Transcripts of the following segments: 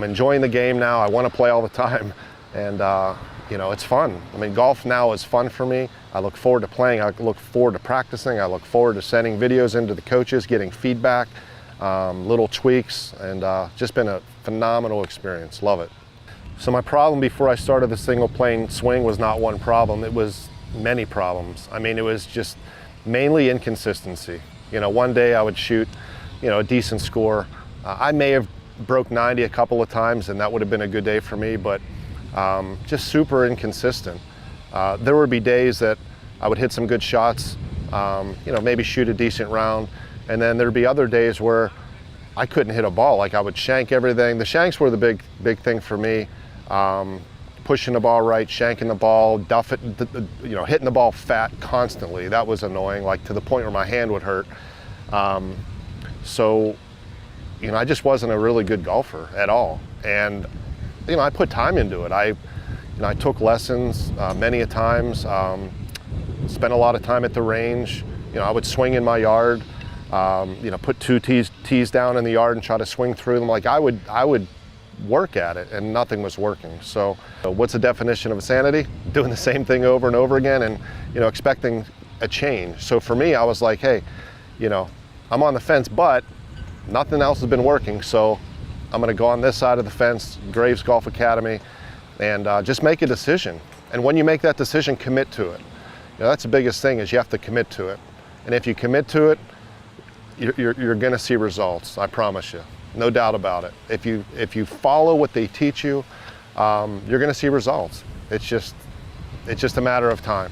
I'm enjoying the game now. I want to play all the time, and you know, it's fun. I mean, golf now is fun for me. I look forward to playing. I look forward to practicing. I look forward to sending videos into the coaches, getting feedback, little tweaks, and just been a phenomenal experience. Love it. So my problem before I started the single plane swing was not one problem. It was many problems. I mean, it was just mainly inconsistency. You know, one day I would shoot, you know, a decent score. I may have broke 90 a couple of times, and that would have been a good day for me, but just super inconsistent. There would be days that I would hit some good shots, you know, maybe shoot a decent round, and then there'd be other days where I couldn't hit a ball. Like I would shank everything. The shanks were the big thing for me. Pushing the ball right, shanking the ball, you know, hitting the ball fat constantly. That was annoying, like to the point where my hand would hurt. So, you know, I just wasn't a really good golfer at all. And, you know, I put time into it. You know, I took lessons many a times, spent a lot of time at the range. You know, I would swing in my yard, you know, put two tees down in the yard and try to swing through them. Like I would work at it, and nothing was working. So what's the definition of insanity? Doing the same thing over and over again, and, you know, expecting a change. So for me, I was like, hey, you know, I'm on the fence, but nothing else has been working, so I'm gonna go on this side of the fence, Graves Golf Academy, and just make a decision. And when you make that decision, commit to it. You know, that's the biggest thing, is you have to commit to it. And if you commit to it, you're gonna see results, I promise you. No doubt about it. If you follow what they teach you, you're gonna see results. It's just a matter of time.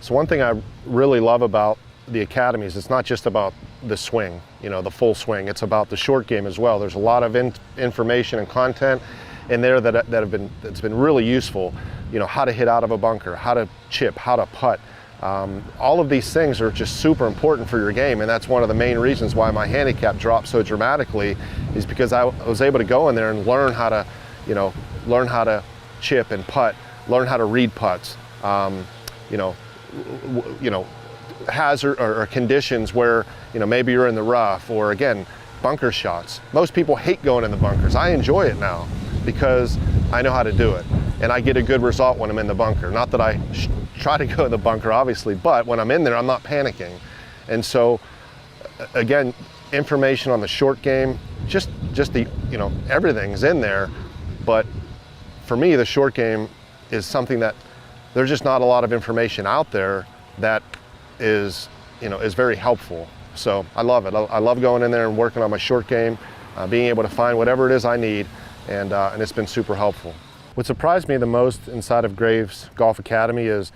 So one thing I really love about the academies, it's not just about the swing, you know, the full swing. It's about the short game as well. There's a lot of information and content in there that's been really useful. You know, how to hit out of a bunker, how to chip, how to putt. All of these things are just super important for your game, and that's one of the main reasons why my handicap dropped so dramatically, is because I was able to go in there and learn how to, you know, learn how to chip and putt, learn how to read putts, you know, hazard or conditions where, you know, maybe you're in the rough, or again, bunker shots. Most people hate going in the bunkers. I enjoy it now because I know how to do it, and I get a good result when I'm in the bunker. Not that I try to go in the bunker, obviously, but when I'm in there, I'm not panicking. And so, again, information on the short game, just the, you know, everything's in there. But for me, the short game is something that there's just not a lot of information out there that is, you know, is very helpful. So I love it. I love going in there and working on my short game, being able to find whatever it is I need, and it's been super helpful. What surprised me the most inside of Graves Golf Academy is,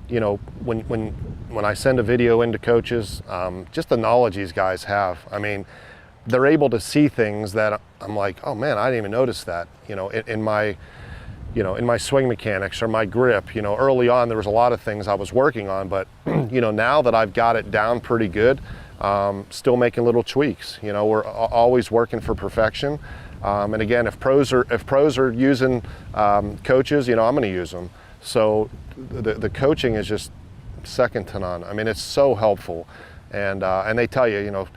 you know, when I send a video into coaches, just the knowledge these guys have. I mean, they're able to see things that I'm like, oh man, I didn't even notice that. You know, in my swing mechanics or my grip. You know, early on there was a lot of things I was working on, but you know, now that I've got it down pretty good, still making little tweaks. You know, we're always working for perfection. And again, if pros are using coaches, you know, I'm going to use them. So the coaching is just second to none. I mean, it's so helpful, and they tell you, you know,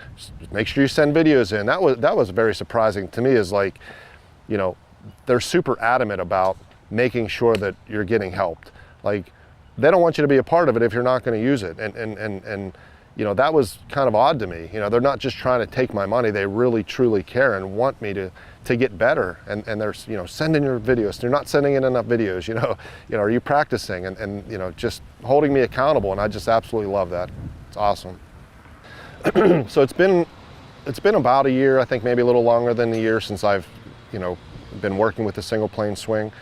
make sure you send videos in. That was very surprising to me. Is like, you know, they're super adamant about making sure that you're getting helped. Like, they don't want you to be a part of it if you're not going to use it. And you know, that was kind of odd to me. You know, they're not just trying to take my money. They really truly care and want me to get better. And they're, you know, sending your videos. They're not sending in enough videos. You know, are you practicing? And you know, just holding me accountable. And I just absolutely love that. It's awesome. So it's been about a year, I think maybe a little longer than a year, since I've, you know, been working with the single plane swing.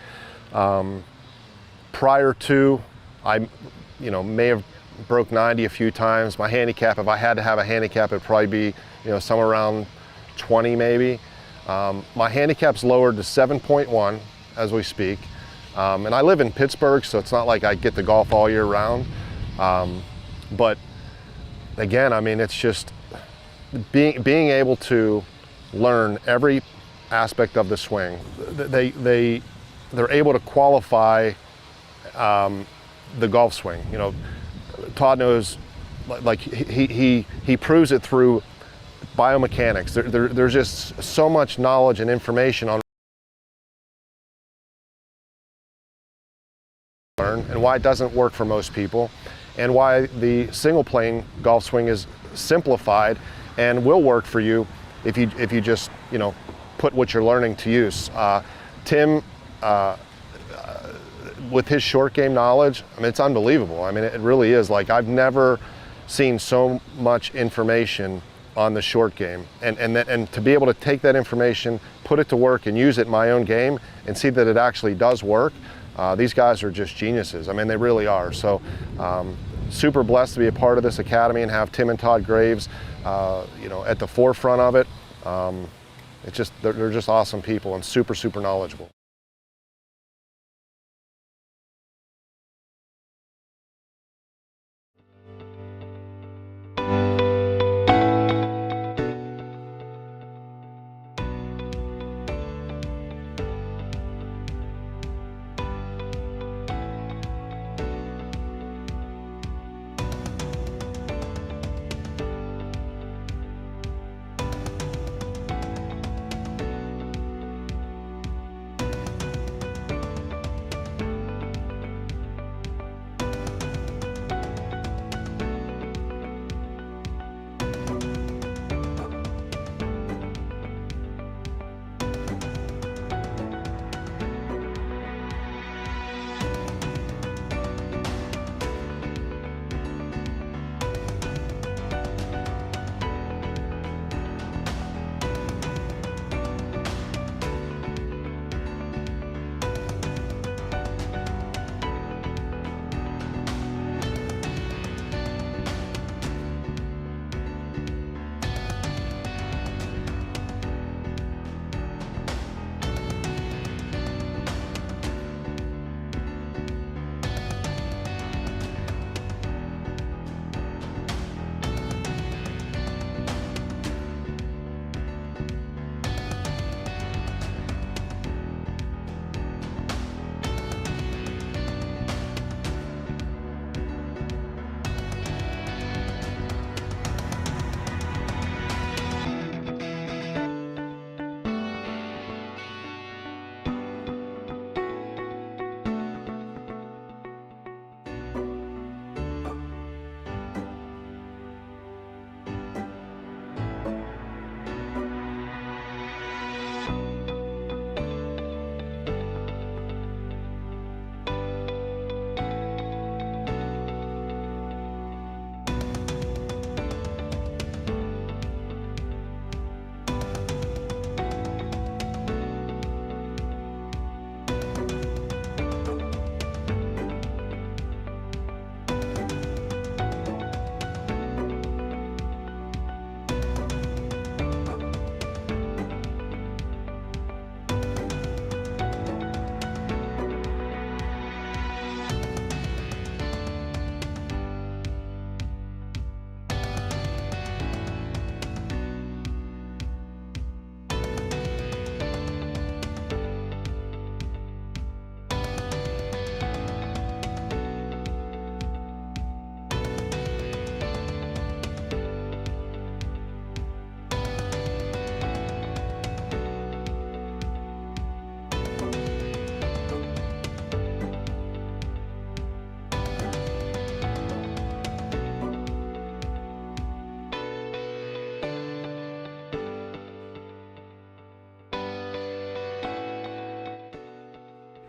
Prior to, I, you know, may have broke 90 a few times. My handicap, if I had to have a handicap, it'd probably be, you know, somewhere around 20 maybe. My handicap's lowered to 7.1 as we speak. And I live in Pittsburgh, so it's not like I get to golf all year round. But again, I mean, it's just being able to learn every aspect of the swing. They're able to qualify the golf swing. You know, Todd knows, like he proves it through biomechanics. There's just so much knowledge and information on and why it doesn't work for most people, and why the single plane golf swing is simplified and will work for you if you just put what you're learning to use. Tim, with his short game knowledge, I mean, it's unbelievable. I mean, it really is. Like, I've never seen so much information on the short game, and to be able to take that information, put it to work, and use it in my own game, and see that it actually does work. These guys are just geniuses. I mean, they really are. So, super blessed to be a part of this academy and have Tim and Todd Graves, at the forefront of it. They're just awesome people and super, super knowledgeable.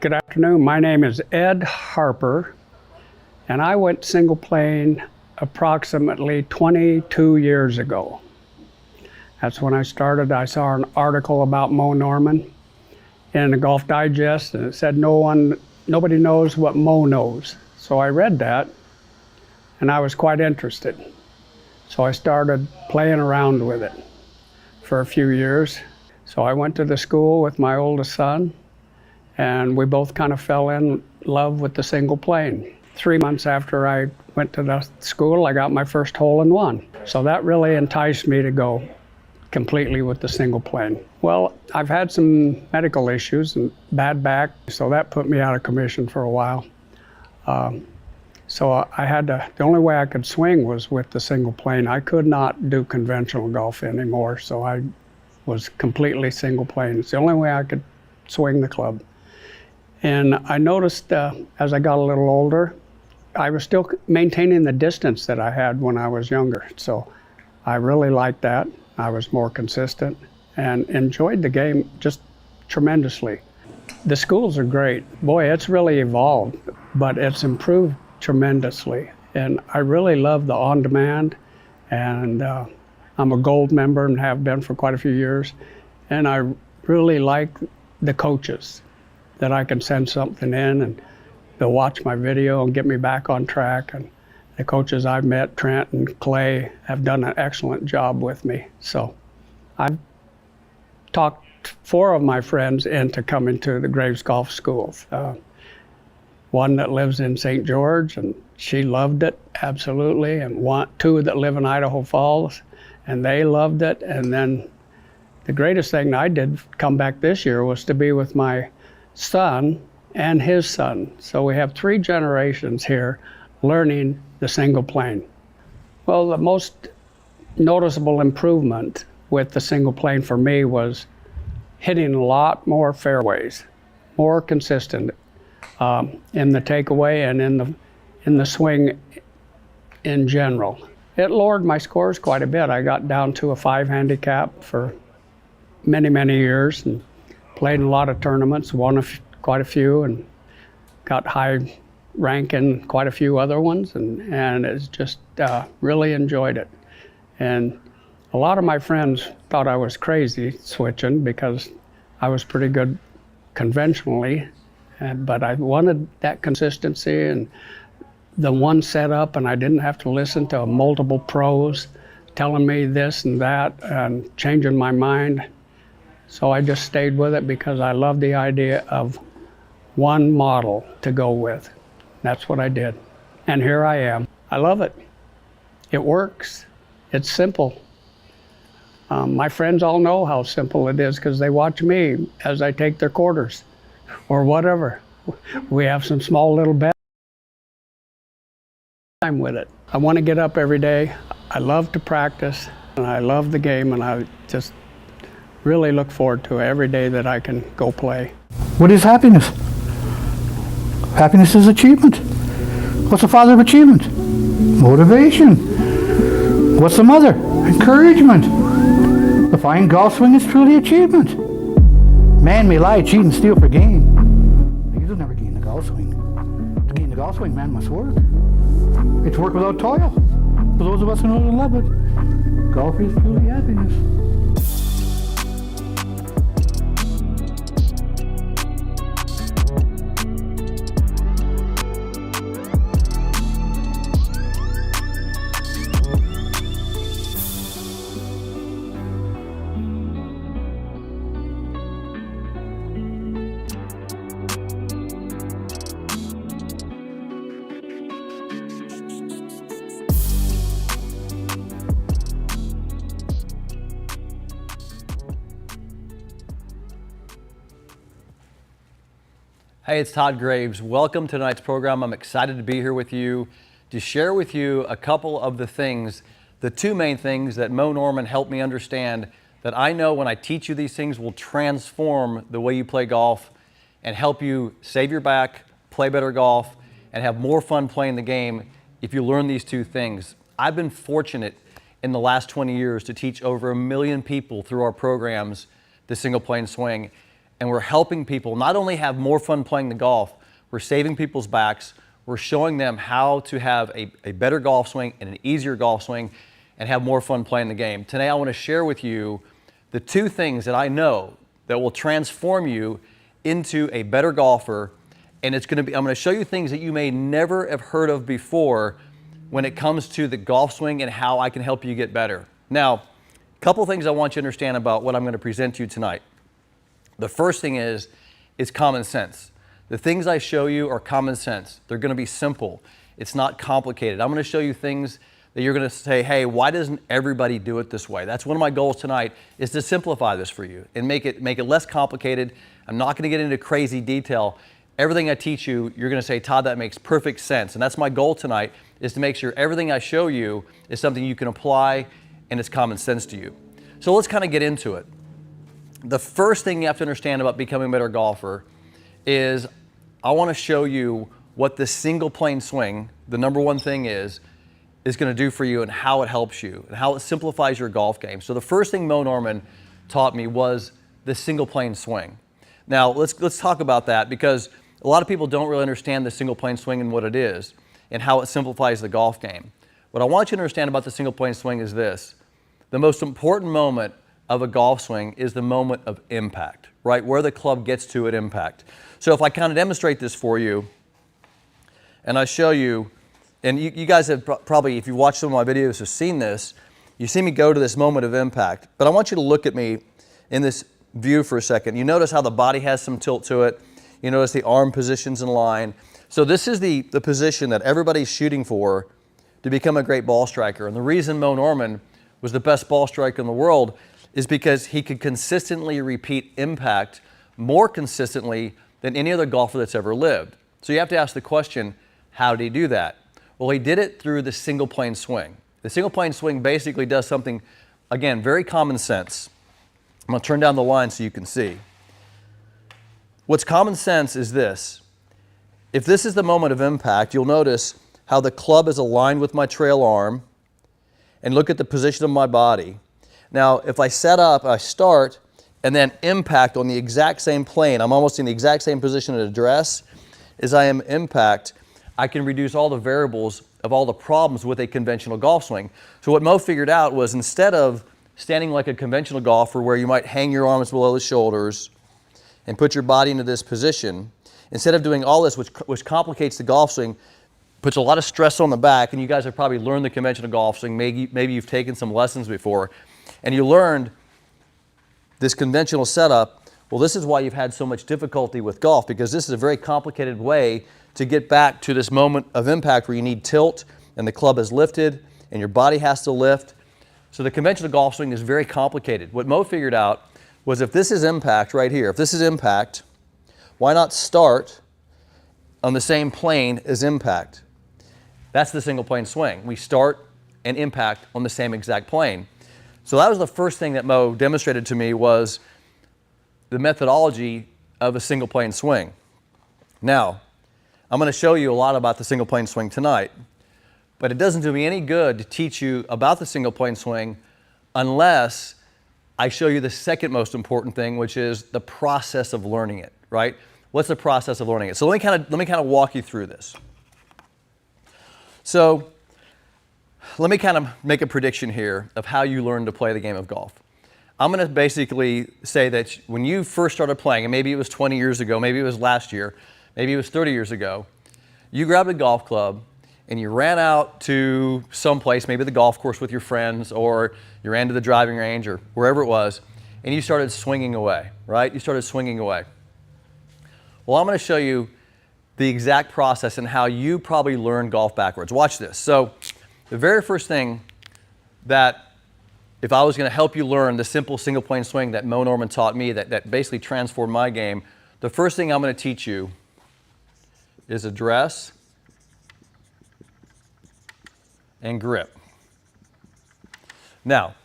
Good afternoon. My name is Ed Harper, and I went single plane approximately 22 years ago. That's when I started. I saw an article about Mo Norman in the Golf Digest, and it said nobody knows what Mo knows. So I read that, and I was quite interested. So I started playing around with it for a few years. So I went to the school with my oldest son, and we both kind of fell in love with the single plane. 3 months after I went to the school, I got my first hole-in-one. So that really enticed me to go completely with the single plane. Well, I've had some medical issues and bad back, so that put me out of commission for a while. So I had to, the only way I could swing was with the single plane. I could not do conventional golf anymore, so I was completely single plane. It's the only way I could swing the club. And I noticed as I got a little older, I was still maintaining the distance that I had when I was younger. So I really liked that. I was more consistent and enjoyed the game just tremendously. The schools are great. Boy, it's really evolved, but it's improved tremendously. And I really love the on-demand, and I'm a gold member and have been for quite a few years. And I really like the coaches, that I can send something in and they'll watch my video and get me back on track. And the coaches I've met, Trent and Clay, have done an excellent job with me. So I've talked 4 of my friends into coming to the Graves Golf Schools. One that lives in St. George, and she loved it, absolutely, and 2 that live in Idaho Falls, and they loved it. And then the greatest thing I did come back this year was to be with my son and his son. So we have 3 generations here learning the single plane. Well, the most noticeable improvement with the single plane for me was hitting a lot more fairways, more consistent in the takeaway and in the swing in general. It lowered my scores quite a bit. I got down to a 5 handicap for many, many years and played in a lot of tournaments, won quite a few, and got high rank in quite a few other ones, and it's just really enjoyed it. And a lot of my friends thought I was crazy switching because I was pretty good conventionally, but I wanted that consistency and the one setup, and I didn't have to listen to multiple pros telling me this and that and changing my mind. So I just stayed with it because I love the idea of one model to go with. That's what I did. And here I am. I love it. It works. It's simple. My friends all know how simple it is because they watch me as I take their quarters or whatever. We have some small little bets. I'm with it. I want to get up every day. I love to practice, and I love the game, and I just really look forward to every day that I can go play. What is happiness? Happiness is achievement. What's the father of achievement? Motivation. What's the mother? Encouragement. The fine golf swing is truly achievement. Man may lie, cheat, and steal for gain. But you'll never gain the golf swing. To gain the golf swing, man must work. It's work without toil. For those of us who know and love it, golf is truly happiness. Hey, it's Todd Graves. Welcome to tonight's program. I'm excited to be here with you to share with you a couple of the things, the 2 main things that Mo Norman helped me understand that I know when I teach you these things will transform the way you play golf and help you save your back, play better golf, and have more fun playing the game if you learn these 2 things. I've been fortunate in the last 20 years to teach over 1 million people through our programs the single plane swing. And we're helping people not only have more fun playing the golf, we're saving people's backs, we're showing them how to have a better golf swing and an easier golf swing and have more fun playing the game. Today I want to share with you the 2 things that I know that will transform you into a better golfer, and I'm going to show you things that you may never have heard of before when it comes to the golf swing and how I can help you get better. Now, a couple things I want you to understand about what I'm going to present to you tonight. The first thing is common sense. The things I show you are common sense. They're going to be simple. It's not complicated. I'm going to show you things that you're going to say, hey, why doesn't everybody do it this way? That's one of my goals tonight, is to simplify this for you and make it less complicated. I'm not going to get into crazy detail, everything I teach you, you're going to say, Todd, that makes perfect sense. And that's my goal tonight, is to make sure everything I show you is something you can apply and it's common sense to you. So let's kind of get into it. The first thing you have to understand about becoming a better golfer is I want to show you what the single plane swing, the number one thing is going to do for you and how it helps you and how it simplifies your golf game. So the first thing Mo Norman taught me was the single plane swing. Now let's talk about that, because a lot of people don't really understand the single plane swing and what it is and how it simplifies the golf game. What I want you to understand about the single plane swing is this: the most important moment of a golf swing is the moment of impact, right? Where the club gets to at impact. So if I kind of demonstrate this for you, and I show you, and you guys have probably, if you've watched some of my videos, have seen this, you see me go to this moment of impact, but I want you to look at me in this view for a second. You notice how the body has some tilt to it. You notice the arm positions in line. So this is the position that everybody's shooting for to become a great ball striker. And the reason Mo Norman was the best ball striker in the world is because he could consistently repeat impact more consistently than any other golfer that's ever lived. So you have to ask the question, how did he do that? Well, he did it through the single plane swing. The single plane swing basically does something, again, very common sense. I'm going to turn down the line so you can see. What's common sense is this. If this is the moment of impact, you'll notice how the club is aligned with my trail arm, and look at the position of my body. Now, if I set up, I start, and then impact on the exact same plane, I'm almost in the exact same position at address as I am impact, I can reduce all the variables of all the problems with a conventional golf swing. So what Mo figured out was, instead of standing like a conventional golfer where you might hang your arms below the shoulders and put your body into this position, instead of doing all this, which complicates the golf swing, puts a lot of stress on the back, and you guys have probably learned the conventional golf swing, maybe you've taken some lessons before, and you learned this conventional setup. Well, this is why you've had so much difficulty with golf, because this is a very complicated way to get back to this moment of impact where you need tilt and the club is lifted and your body has to lift. So the conventional golf swing is very complicated. What Mo figured out was, if this is impact right here, if this is impact, why not start on the same plane as impact? That's the single plane swing. We start and impact on the same exact plane. So that was the first thing that Mo demonstrated to me, was the methodology of a single plane swing. Now, I'm going to show you a lot about the single plane swing tonight, but it doesn't do me any good to teach you about the single plane swing unless I show you the second most important thing, which is the process of learning it, right? What's the process of learning it? So let me kind of walk you through this. So let me kind of make a prediction here of how you learn to play the game of golf. I'm going to basically say that when you first started playing, and maybe it was 20 years ago, maybe it was last year, maybe it was 30 years ago, you grabbed a golf club and you ran out to someplace, maybe the golf course with your friends, or you ran to the driving range or wherever it was, and you started swinging away, right? You started swinging away. Well, I'm going to show you the exact process and how you probably learn golf backwards. Watch this. So the very first thing that, if I was going to help you learn the simple single plane swing that Mo Norman taught me, that basically transformed my game, the first thing I'm going to teach you is address and grip. Now,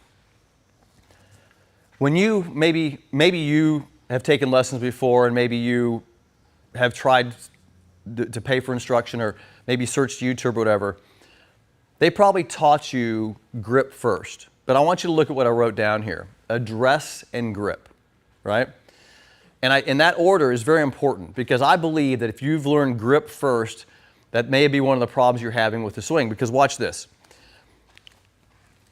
when you, maybe you have taken lessons before, and maybe you have tried to pay for instruction, or maybe searched YouTube or whatever, they probably taught you grip first. But I want you to look at what I wrote down here: address and grip, right? And that order is very important, because I believe that if you've learned grip first, that may be one of the problems you're having with the swing. Because watch this.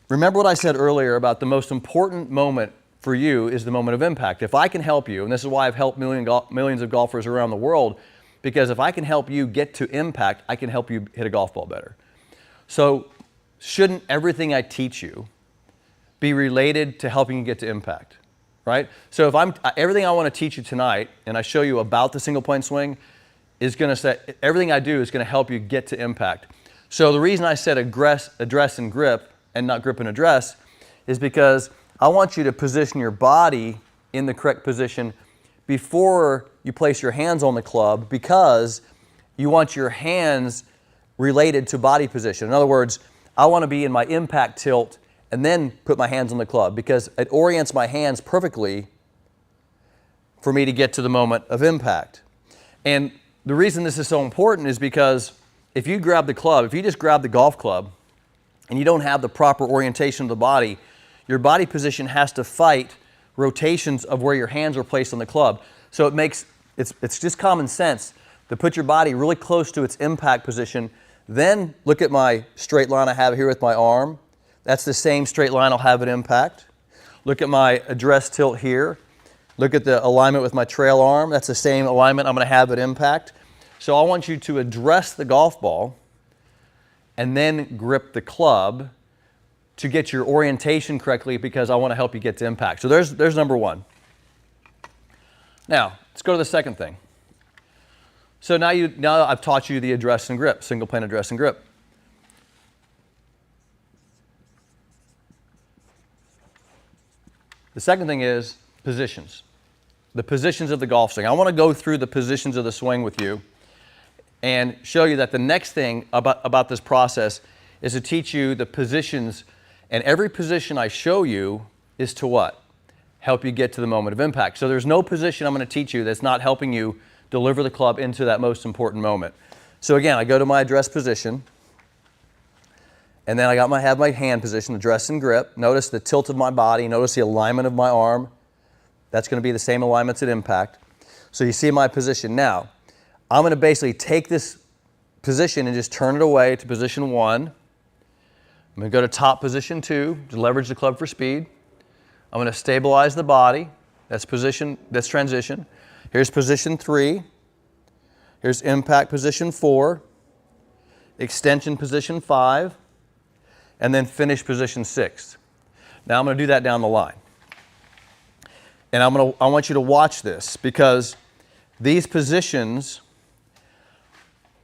Remember what I said earlier about the most important moment for you is the moment of impact. If I can help you, and this is why I've helped millions of golfers around the world, because if I can help you get to impact, I can help you hit a golf ball better. So shouldn't everything I teach you be related to helping you get to impact, right? So if everything I want to teach you tonight, and I show you about the single plane swing, is going to say, everything I do is going to help you get to impact. So the reason I said address and grip, and not grip and address, is because I want you to position your body in the correct position before you place your hands on the club, because you want your hands related to body position. In other words, I want to be in my impact tilt and then put my hands on the club, because it orients my hands perfectly for me to get to the moment of impact. And the reason this is so important is because if you grab the club, if you just grab the golf club and you don't have the proper orientation of the body, your body position has to fight rotations of where your hands are placed on the club. So it's just common sense to put your body really close to its impact position. Then look at my straight line I have here with my arm. That's the same straight line I'll have at impact. Look at my address tilt here. Look at the alignment with my trail arm. That's the same alignment I'm going to have at impact. So I want you to address the golf ball and then grip the club to get your orientation correctly, because I want to help you get to impact. So there's number one. Now, let's go to the second thing. So now I've taught you the address and grip, single plane address and grip. The second thing is positions. The positions of the golf swing. I want to go through the positions of the swing with you and show you that the next thing about this process is to teach you the positions, and every position I show you is to what? Help you get to the moment of impact. So there's no position I'm going to teach you that's not helping you deliver the club into that most important moment. So again, I go to my address position, and then I have my hand position, address and grip. Notice the tilt of my body, notice the alignment of my arm. That's going to be the same alignments at impact. So you see my position. Now, I'm going to basically take this position and just turn it away to position 1. I'm going to go to top position 2 to leverage the club for speed. I'm going to stabilize the body. That's transition. Here's position 3. Here's impact position 4. Extension position 5. And then finish position 6. Now I'm going to do that down the line. And I want you to watch this, because these positions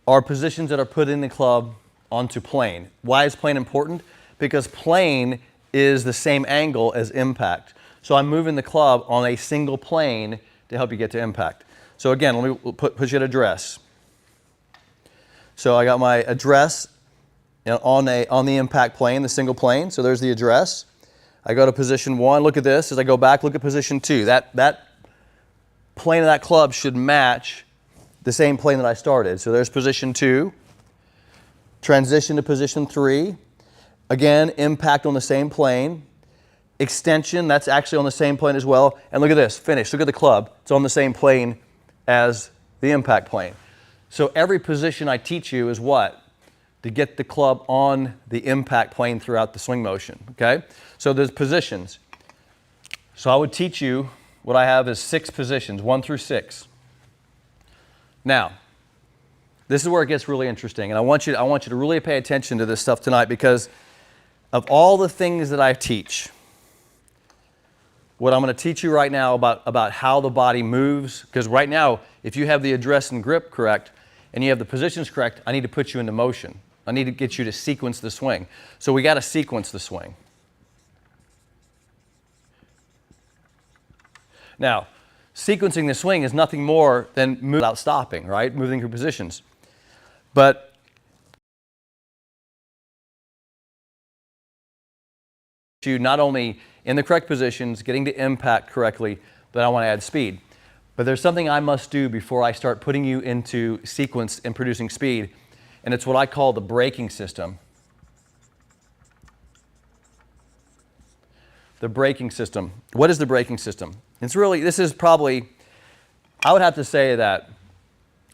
are positions that are put in the club onto plane. Why is plane important? Because plane is the same angle as impact. So I'm moving the club on a single plane to help you get to impact. So again, let me put you at address. So I got my address on the impact plane, the single plane. So there's the address. I go to position 1. Look at this. As I go back, look at position 2. That plane of that club should match the same plane that I started. So there's position 2. Transition to position 3. Again, impact on the same plane. Extension, that's actually on the same plane as well. And look at this, finish. Look at the club. It's on the same plane as the impact plane. So every position I teach you is what? To get the club on the impact plane throughout the swing motion, okay? So there's positions. So I would teach you what I have is 6 positions, 1 through 6. Now, this is where it gets really interesting, and I want you to really pay attention to this stuff tonight, because of all the things that I teach, what I'm going to teach you right now about how the body moves, because right now, if you have the address and grip correct, and you have the positions correct, I need to put you into motion. I need to get you to sequence the swing. So we got to sequence the swing. Now, sequencing the swing is nothing more than moving without stopping, right? Moving through positions. But you not only in the correct positions, getting to impact correctly, but I want to add speed. But there's something I must do before I start putting you into sequence and producing speed, and it's what I call the braking system. The braking system. What is the braking system? This is probably, I would have to say that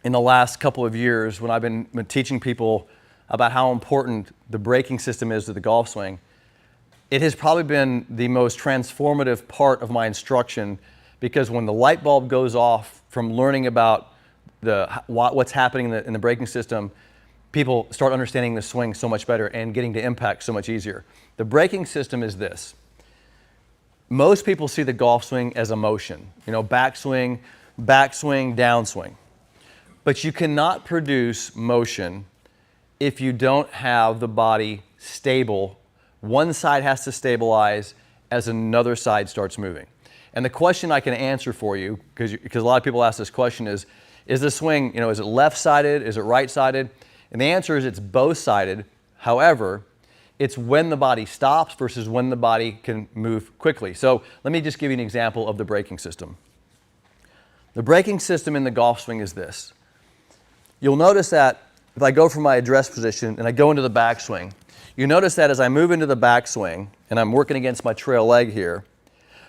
in the last couple of years, when I've been teaching people about how important the braking system is to the golf swing, it has probably been the most transformative part of my instruction, because when the light bulb goes off from learning about what's happening in the braking system, people start understanding the swing so much better and getting to impact so much easier. The braking system is this. Most people see the golf swing as a motion, backswing, downswing. But you cannot produce motion if you don't have the body stable. One side has to stabilize as another side starts moving. And the question I can answer for you, because a lot of people ask this question is the swing, is it left-sided, is it right-sided? And the answer is it's both-sided. However, it's when the body stops versus when the body can move quickly. So let me just give you an example of the braking system. The braking system in the golf swing is this. You'll notice that if I go from my address position and I go into the backswing, you notice that as I move into the backswing and I'm working against my trail leg here,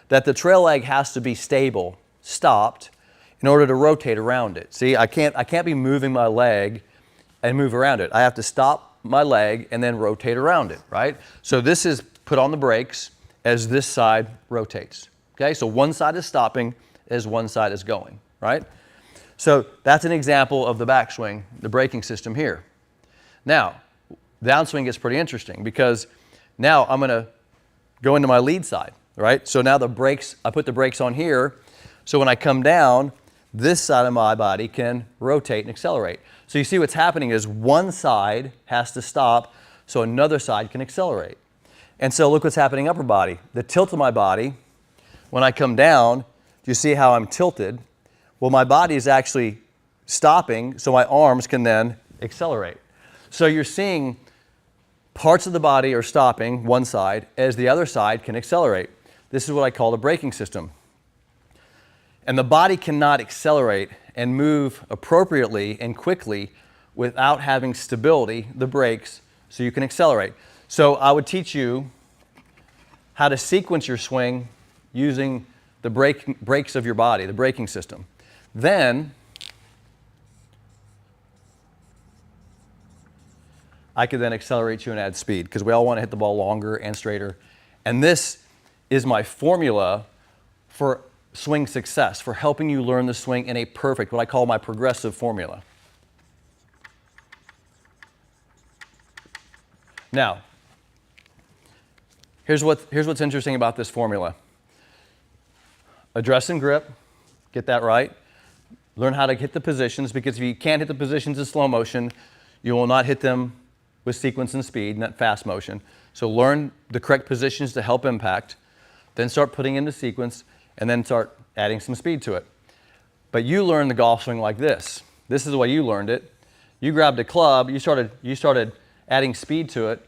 that the trail leg has to be stable, stopped, in order to rotate around it. See, I can't be moving my leg and move around it. I have to stop my leg and then rotate around it, right? So this is put on the brakes as this side rotates, okay? So one side is stopping as one side is going, right? So that's an example of the backswing, the braking system here. Now, downswing gets pretty interesting because now I'm gonna go into my lead side, right? So now the brakes, I put the brakes on here, so when I come down, this side of my body can rotate and accelerate. So you see what's happening is one side has to stop so another side can accelerate. And so look what's happening upper body. The tilt of my body, when I come down, do you see how I'm tilted? Well, my body is actually stopping so my arms can then accelerate. So you're seeing parts of the body are stopping one side as the other side can accelerate. This is what I call the braking system. And the body cannot accelerate and move appropriately and quickly without having stability, the brakes, so you can accelerate. So I would teach you how to sequence your swing using the brakes of your body, the braking system. Then I could then accelerate you and add speed because we all want to hit the ball longer and straighter. And this is my formula for swing success, for helping you learn the swing in a perfect, what I call my progressive formula. Now, here's what's interesting about this formula. Address and grip, get that right. Learn how to hit the positions, because if you can't hit the positions in slow motion, you will not hit them with sequence and speed, not fast motion. So learn the correct positions to help impact, then start putting in the sequence, and then start adding some speed to it. But you learn the golf swing like this. This is the way you learned it. You grabbed a club, you started adding speed to it,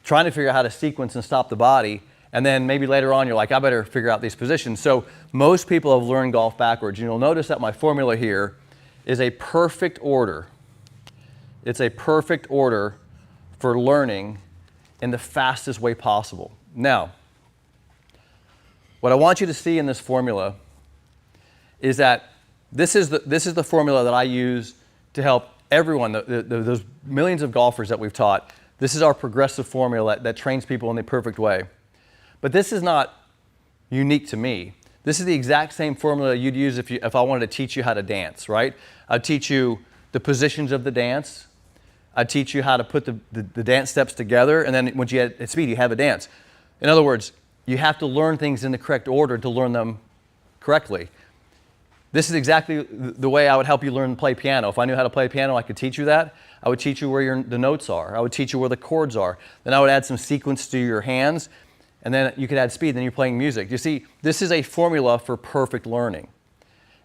trying to figure out how to sequence and stop the body, and then maybe later on you're like, I better figure out these positions. So most people have learned golf backwards. You'll notice that my formula here is a perfect order. It's a perfect order for learning in the fastest way possible. Now, what I want you to see in this formula is that this is the formula that I use to help everyone, those millions of golfers that we've taught. This is our progressive formula that trains people in the perfect way. But this is not unique to me. This is the exact same formula you'd use if I wanted to teach you how to dance, right? I'd teach you the positions of the dance. I'd teach you how to put the dance steps together, and then once you hit speed, you have a dance. In other words, you have to learn things in the correct order to learn them correctly. This is exactly the way I would help you learn to play piano. If I knew how to play piano, I could teach you that. I would teach you where the notes are. I would teach you where the chords are. Then I would add some sequence to your hands, and then you could add speed, then you're playing music. You see, this is a formula for perfect learning.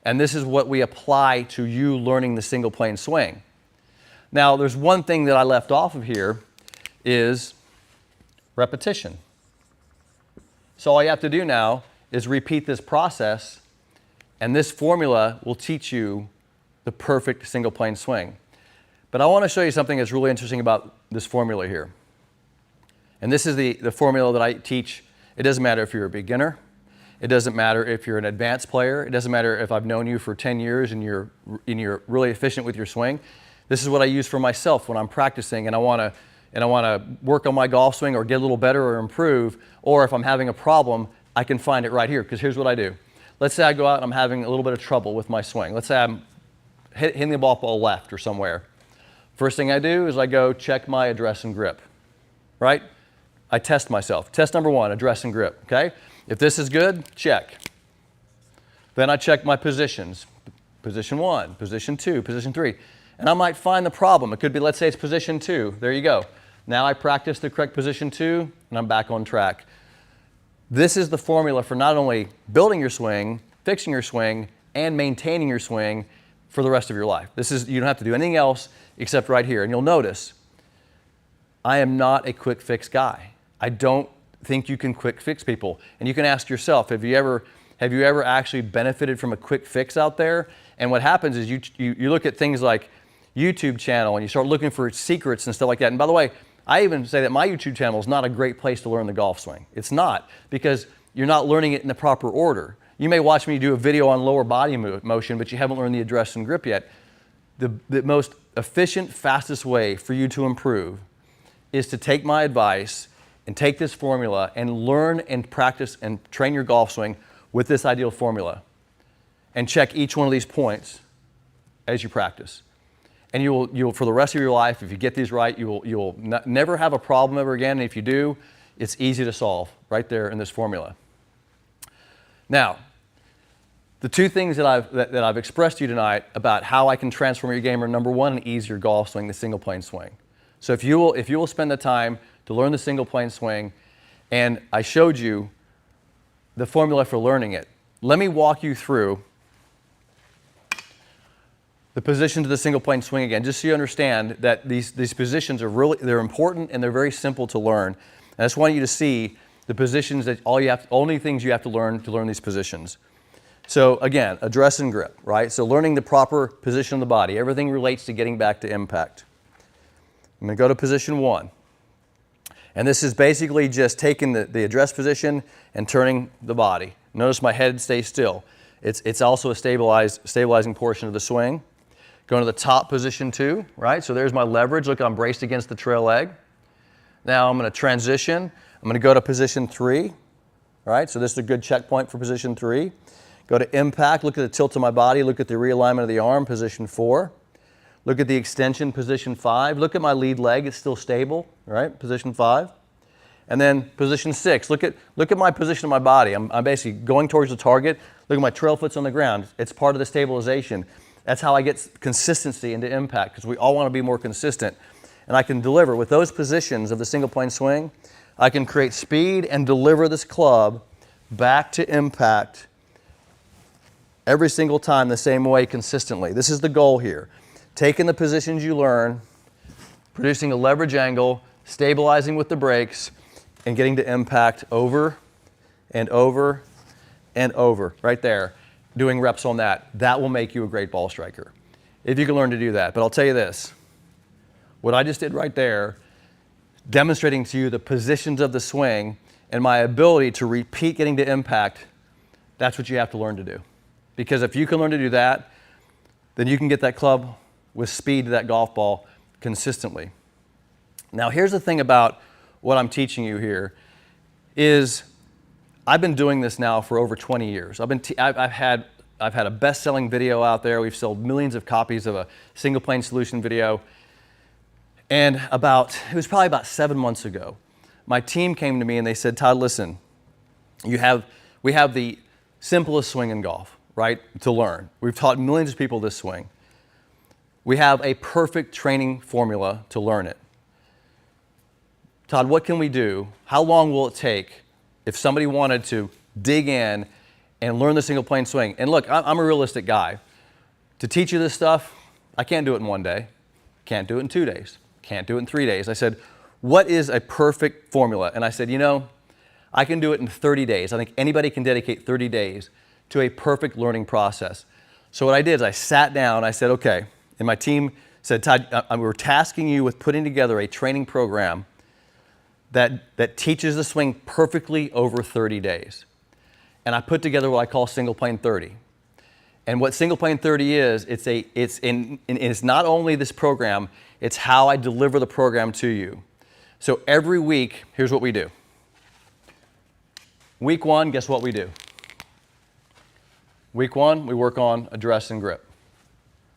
And this is what we apply to you learning the single plane swing. Now, there's one thing that I left off of here is repetition. So all you have to do now is repeat this process, and this formula will teach you the perfect single plane swing. But I want to show you something that's really interesting about this formula here. And this is the formula that I teach. It doesn't matter if you're a beginner. It doesn't matter if you're an advanced player. It doesn't matter if I've known you for 10 years and you're really efficient with your swing. This is what I use for myself when I'm practicing and I want to work on my golf swing or get a little better or improve, or if I'm having a problem, I can find it right here, because here's what I do. Let's say I go out and I'm having a little bit of trouble with my swing. Let's say I'm hitting the ball left or somewhere. First thing I do is I go check my address and grip, right? I test myself. Test number one, address and grip, okay? If this is good, check. Then I check my positions. Position 1, position 2, position 3. And I might find the problem. It could be, let's say it's position 2. There you go. Now I practice the correct position 2, and I'm back on track. This is the formula for not only building your swing, fixing your swing, and maintaining your swing for the rest of your life. You don't have to do anything else except right here. And you'll notice, I am not a quick fix guy. I don't think you can quick fix people. And you can ask yourself, have you ever actually benefited from a quick fix out there? And what happens is you look at things like YouTube channel and you start looking for secrets and stuff like that. And by the way, I even say that my YouTube channel is not a great place to learn the golf swing. It's not, because you're not learning it in the proper order. You may watch me do a video on lower body motion, but you haven't learned the address and grip yet. The most efficient, fastest way for you to improve is to take my advice and take this formula and learn and practice and train your golf swing with this ideal formula. And check each one of these points as you practice. And you'll for the rest of your life, if you get these right, you'll never have a problem ever again. And if you do, it's easy to solve right there in this formula. Now, the two things that I've expressed to you tonight about how I can transform your game are, number one, an easier golf swing, the single plane swing. So if you will spend the time to learn the single plane swing, and I showed you the formula for learning it, let me walk you through the positions of the single plane swing again, just so you understand that these positions are they're important and they're very simple to learn. And I just want you to see the positions that only things you have to learn these positions. So again, address and grip, right? So learning the proper position of the body. Everything relates to getting back to impact. I'm going to go to position 1. And this is basically just taking the address position and turning the body. Notice my head stays still. It's also a stabilizing portion of the swing. Going to the top position 2, right? So there's my leverage. Look, I'm braced against the trail leg. Now I'm going to transition. I'm going to go to position 3, right? So this is a good checkpoint for position 3. Go to impact. Look at the tilt of my body. Look at the realignment of the arm, position 4. Look at the extension, position 5. Look at my lead leg. It's still stable, right? Position 5. And then position 6. Look at my position of my body. I'm basically going towards the target. Look at my trail foot's on the ground. It's part of the stabilization. That's how I get consistency into impact, because we all want to be more consistent. And I can deliver with those positions of the single plane swing. I can create speed and deliver this club back to impact every single time the same way consistently. This is the goal here. Taking the positions you learn, producing a leverage angle, stabilizing with the brakes, and getting to impact over and over and over, right there. Doing reps on that. That will make you a great ball striker, if you can learn to do that. But I'll tell you this, what I just did right there, demonstrating to you the positions of the swing and my ability to repeat getting to impact, that's what you have to learn to do. Because if you can learn to do that, then you can get that club with speed to that golf ball consistently. Now here's the thing about what I'm teaching you here is I've been doing this now for over 20 years. I've had a best-selling video out there. We've sold millions of copies of a single plane solution video. And it was probably about 7 months ago, my team came to me and they said, Todd, listen, we have the simplest swing in golf, right, to learn. We've taught millions of people this swing. We have a perfect training formula to learn it. Todd, what can we do? How long will it take if somebody wanted to dig in and learn the single plane swing? And look, I'm a realistic guy. To teach you this stuff, I can't do it in 1 day. Can't do it in 2 days. Can't do it in 3 days. I said, what is a perfect formula? And I said, I can do it in 30 days. I think anybody can dedicate 30 days to a perfect learning process. So what I did is I sat down, I said, okay, and my team said, Todd, we're tasking you with putting together a training program that teaches the swing perfectly over 30 days. And I put together what I call Single Plane 30. And what Single Plane 30 is, it's not only this program, it's how I deliver the program to you. So every week, here's what we do. Week 1, guess what we do? Week 1, we work on address and grip.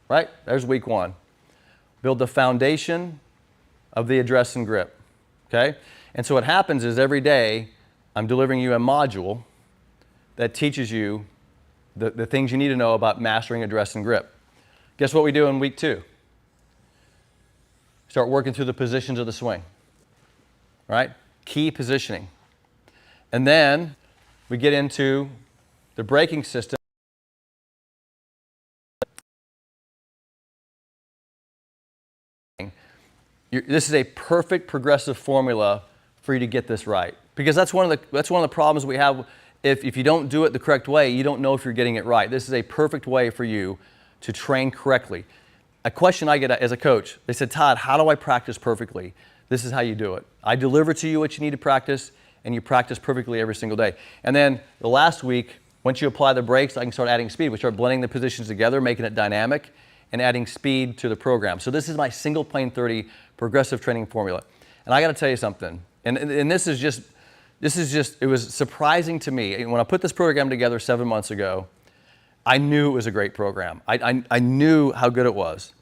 Right? There's week 1. Build the foundation of the address and grip. Okay? And so what happens is every day I'm delivering you a module that teaches you the things you need to know about mastering address and grip. Guess what we do in week 2? Start working through the positions of the swing. Right? Key positioning. And then we get into the braking system. This is a perfect progressive formula for you to get this right, because that's one of the problems we have. If you don't do it the correct way, you don't know if you're getting it right. This is a perfect way for you to train correctly. A question I get as a coach, they said, Todd, how do I practice perfectly? This is how you do it. I deliver to you what you need to practice, and you practice perfectly every single day. And then the last week, once you apply the brakes, I can start adding speed. We start blending the positions together, making it dynamic, and adding speed to the program. So this is my single plane 30 progressive training formula. And I got to tell you something, and this is just, it was surprising to me. When I put this program together 7 months ago, I knew it was a great program. I knew how good it was.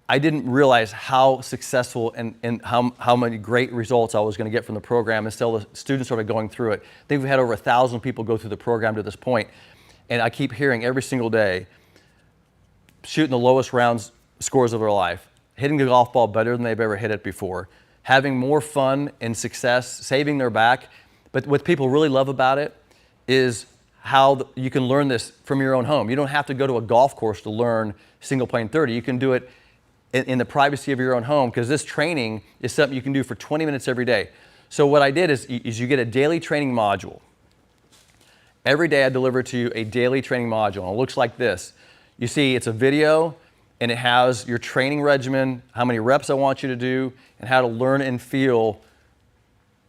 I didn't realize how successful and how many great results I was going to get from the program until the students started going through it. I think we've had over 1,000 people go through the program to this point, and I keep hearing every single day, shooting the lowest rounds scores of their life, hitting the golf ball better than they've ever hit it before, having more fun and success, saving their back. But what people really love about it is how you can learn this from your own home. You don't have to go to a golf course to learn single plane 30. You can do it in the privacy of your own home, because this training is something you can do for 20 minutes every day. So what I did is you get a daily training module. Every day I deliver to you a daily training module, and it looks like this. You see, it's a video, and it has your training regimen, how many reps I want you to do, and how to learn and feel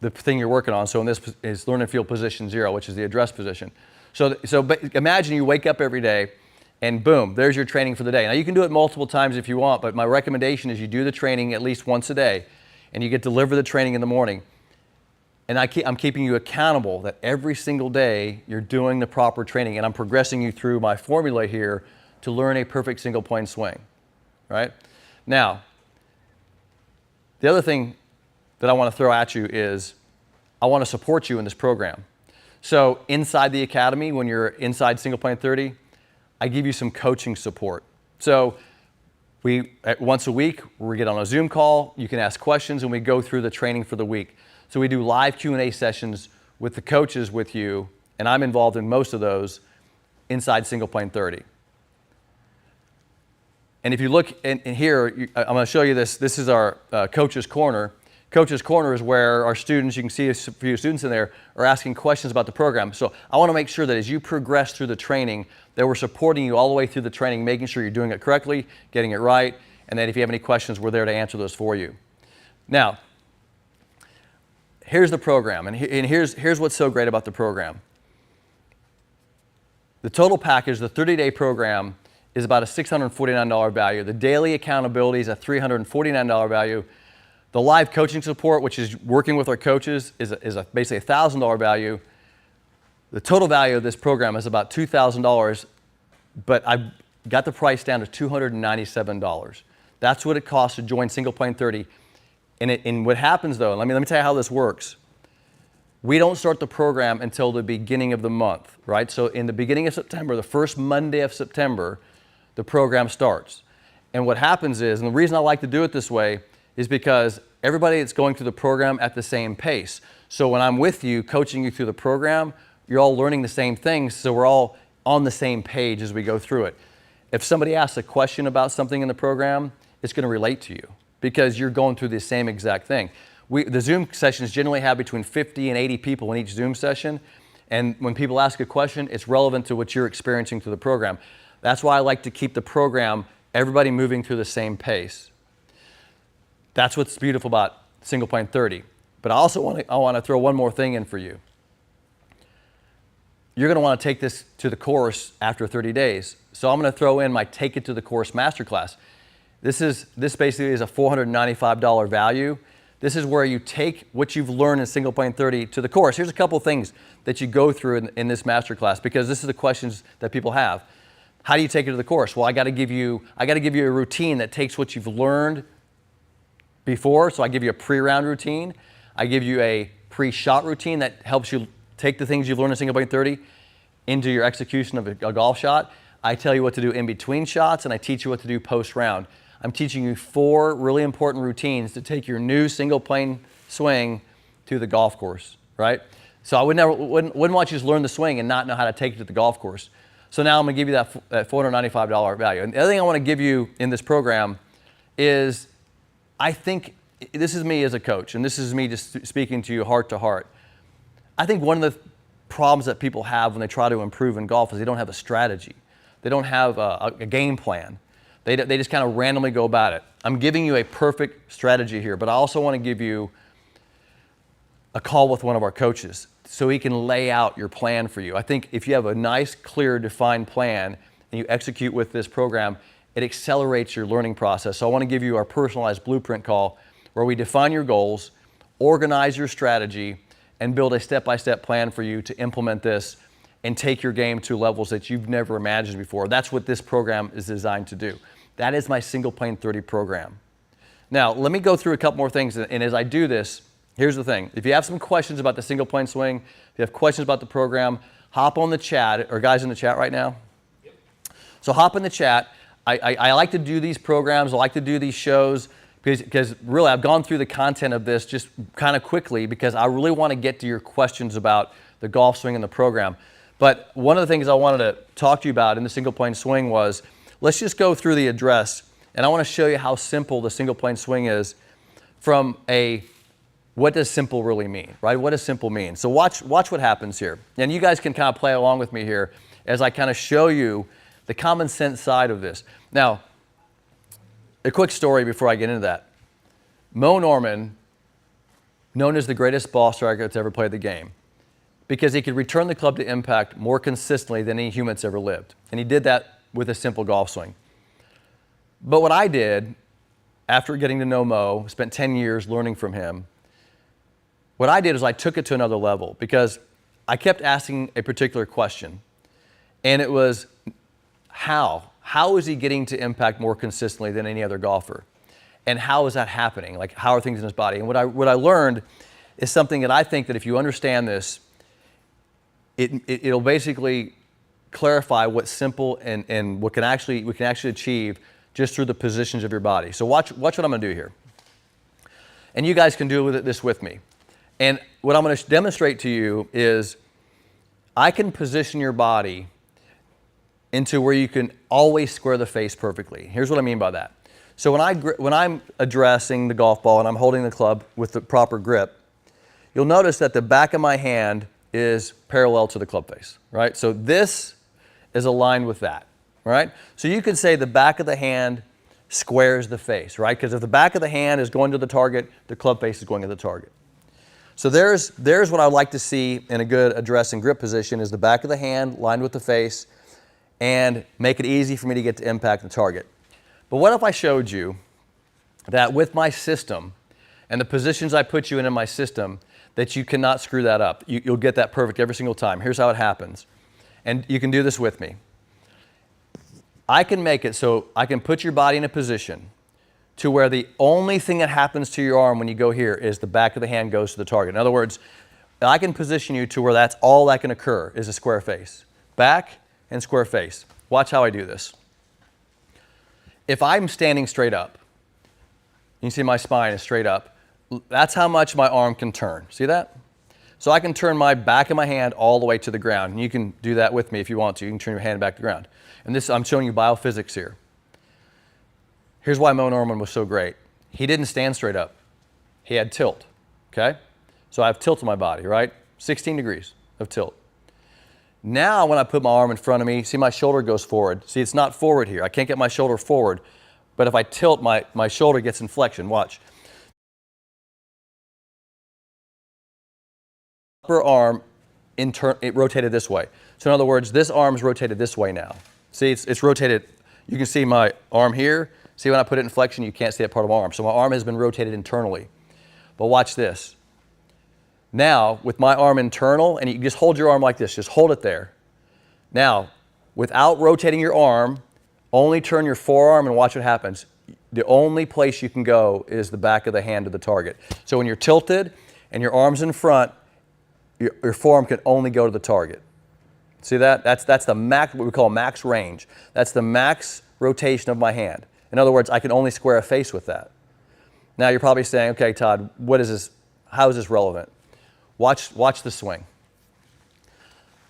the thing you're working on. So in this is learn and feel position 0, which is the address position. So imagine you wake up every day, and boom, there's your training for the day. Now you can do it multiple times if you want, but my recommendation is you do the training at least once a day, and you get to deliver the training in the morning. And I'm keeping you accountable that every single day you're doing the proper training, and I'm progressing you through my formula here to learn a perfect single plane swing, right? Now, the other thing that I want to throw at you is I want to support you in this program. So inside the academy, when you're inside single plane 30, I give you some coaching support. So once a week, we get on a Zoom call, you can ask questions, and we go through the training for the week. So we do live Q&A sessions with the coaches with you, and I'm involved in most of those inside single plane 30. And if you look in here, I'm going to show you this. This is our Coach's Corner. Coach's Corner is where our students, you can see a few students in there, are asking questions about the program. So I want to make sure that as you progress through the training, that we're supporting you all the way through the training, making sure you're doing it correctly, getting it right, and that if you have any questions, we're there to answer those for you. Now, here's the program, and here's what's so great about the program. The total package, the 30-day program, is about a $649 value. The daily accountability is a $349 value. The live coaching support, which is working with our coaches, is basically a $1,000 value. The total value of this program is about $2,000, but I've got the price down to $297. That's what it costs to join single plane 30. And what happens though, let me tell you how this works. We don't start the program until the beginning of the month, right? So in the beginning of September, the first Monday of September, the program starts. And what happens is, and the reason I like to do it this way, is because everybody is going through the program at the same pace. So when I'm with you, coaching you through the program, you're all learning the same things, so we're all on the same page as we go through it. If somebody asks a question about something in the program, it's going to relate to you because you're going through the same exact thing. The Zoom sessions generally have between 50 and 80 people in each Zoom session, and when people ask a question, it's relevant to what you're experiencing through the program. That's why I like to keep the program, everybody moving through the same pace. That's what's beautiful about single plane 30. But I also want to throw one more thing in for you. You're going to want to take this to the course after 30 days. So I'm going to throw in my Take It to the Course Masterclass. This basically is a $495 value. This is where you take what you've learned in single plane 30 to the course. Here's a couple things that you go through in this masterclass, because this is the questions that people have. How do you take it to the course? Well, I got to give you a routine that takes what you've learned before. So I give you a pre-round routine. I give you a pre-shot routine that helps you take the things you've learned in single plane 30 into your execution of a golf shot. I tell you what to do in between shots, and I teach you what to do post-round. I'm teaching you 4 really important routines to take your new single plane swing to the golf course, right? So I wouldn't want you to learn the swing and not know how to take it to the golf course. So now I'm going to give you that $495 value. And the other thing I want to give you in this program is, I think, this is me as a coach, and this is me just speaking to you heart to heart. I think one of the problems that people have when they try to improve in golf is they don't have a strategy. They don't have a game plan. They just kind of randomly go about it. I'm giving you a perfect strategy here, but I also want to give you a call with one of our coaches so he can lay out your plan for you. I think if you have a nice, clear, defined plan and you execute with this program, it accelerates your learning process. So I want to give you our personalized blueprint call where we define your goals, organize your strategy, and build a step-by-step plan for you to implement this and take your game to levels that you've never imagined before. That's what this program is designed to do. That is my Single Plane 30 program. Now, let me go through a couple more things, and as I do this, here's the thing. If you have some questions about the single plane swing, if you have questions about the program, hop on the chat. Are guys in the chat right now? Yep. So hop in the chat. I like to do these programs. I like to do these shows because really I've gone through the content of this just kind of quickly because I really want to get to your questions about the golf swing and the program. But one of the things I wanted to talk to you about in the single plane swing was, let's just go through the address, and I want to show you how simple the single plane swing is from a, what does simple really mean, right? What does simple mean? So watch what happens here. And you guys can kind of play along with me here as I kind of show you the common sense side of this. Now, a quick story before I get into that. Mo Norman, known as the greatest ball striker that's ever played the game, because he could return the club to impact more consistently than any human that's ever lived. And he did that with a simple golf swing. But what I did, after getting to know Mo, spent 10 years learning from him, what I did is I took it to another level because I kept asking a particular question. And it was, how? How is he getting to impact more consistently than any other golfer? And how is that happening? Like, how are things in his body? And what I learned is something that I think that if you understand this, it'll basically clarify what's simple and what we can actually achieve just through the positions of your body. So watch what I'm going to do here. And you guys can do this with me. And what I'm going to demonstrate to you is I can position your body into where you can always square the face perfectly. Here's what I mean by that. So when I'm addressing the golf ball and I'm holding the club with the proper grip, you'll notice that the back of my hand is parallel to the club face, right? So this is aligned with that, right? So you could say the back of the hand squares the face, right? Because if the back of the hand is going to the target, the club face is going to the target. So there's what I like to see in a good address and grip position is the back of the hand lined with the face and make it easy for me to get to impact the target. But what if I showed you that with my system and the positions I put you in my system, that you cannot screw that up. You'll get that perfect every single time. Here's how it happens. And you can do this with me. I can make it so I can put your body in a position to where the only thing that happens to your arm when you go here is the back of the hand goes to the target. In other words, I can position you to where that's all that can occur is a square face. Back and square face. Watch how I do this. If I'm standing straight up, you can see my spine is straight up. That's how much my arm can turn. See that? So I can turn my back of my hand all the way to the ground. And you can do that with me if you want to. You can turn your hand back to the ground. And this, I'm showing you biophysics here. Here's why Mo Norman was so great. He didn't stand straight up. He had tilt, okay? So I have tilt in my body, right? 16 degrees of tilt. Now when I put my arm in front of me, see my shoulder goes forward. See, it's not forward here. I can't get my shoulder forward. But if I tilt, my shoulder gets inflection. Watch. Upper arm, it rotated this way. So in other words, this arm's rotated this way now. See, it's rotated. You can see my arm here. See, when I put it in flexion, you can't see that part of my arm. So my arm has been rotated internally. But watch this. Now, with my arm internal, and you just hold your arm like this, just hold it there. Now, without rotating your arm, only turn your forearm and watch what happens. The only place you can go is the back of the hand to the target. So when you're tilted and your arm's in front, your forearm can only go to the target. See that? That's the max, what we call max range. That's the max rotation of my hand. In other words, I can only square a face with that. Now you're probably saying, okay, Todd, what is this? How is this relevant? Watch the swing.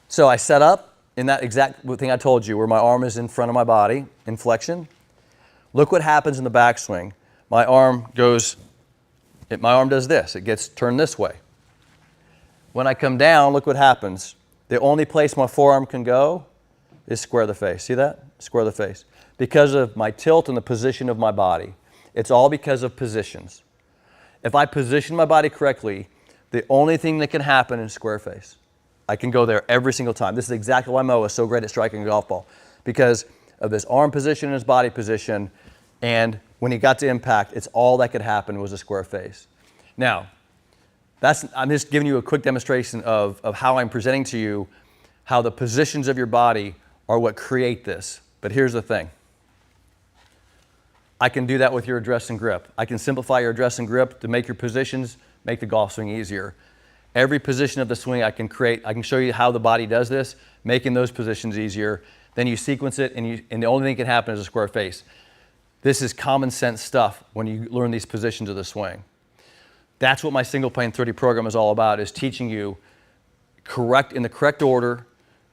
So I set up in that exact thing I told you, where my arm is in front of my body, in flexion. Look what happens in the backswing. My arm does this. It gets turned this way. When I come down, look what happens. The only place my forearm can go is square the face. See that? Square the face. Because of my tilt and the position of my body. It's all because of positions. If I position my body correctly, the only thing that can happen is square face. I can go there every single time. This is exactly why Mo is so great at striking a golf ball, because of this arm position and his body position. And when he got to impact, it's all that could happen was a square face. Now, I'm just giving you a quick demonstration of how I'm presenting to you how the positions of your body are what create this. But here's the thing. I can do that with your address and grip. I can simplify your address and grip to make your positions, make the golf swing easier. Every position of the swing I can create, I can show you how the body does this, making those positions easier. Then you sequence it, and the only thing that can happen is a square face. This is common sense stuff when you learn these positions of the swing. That's what my single plane 30 program is all about, is teaching you in the correct order,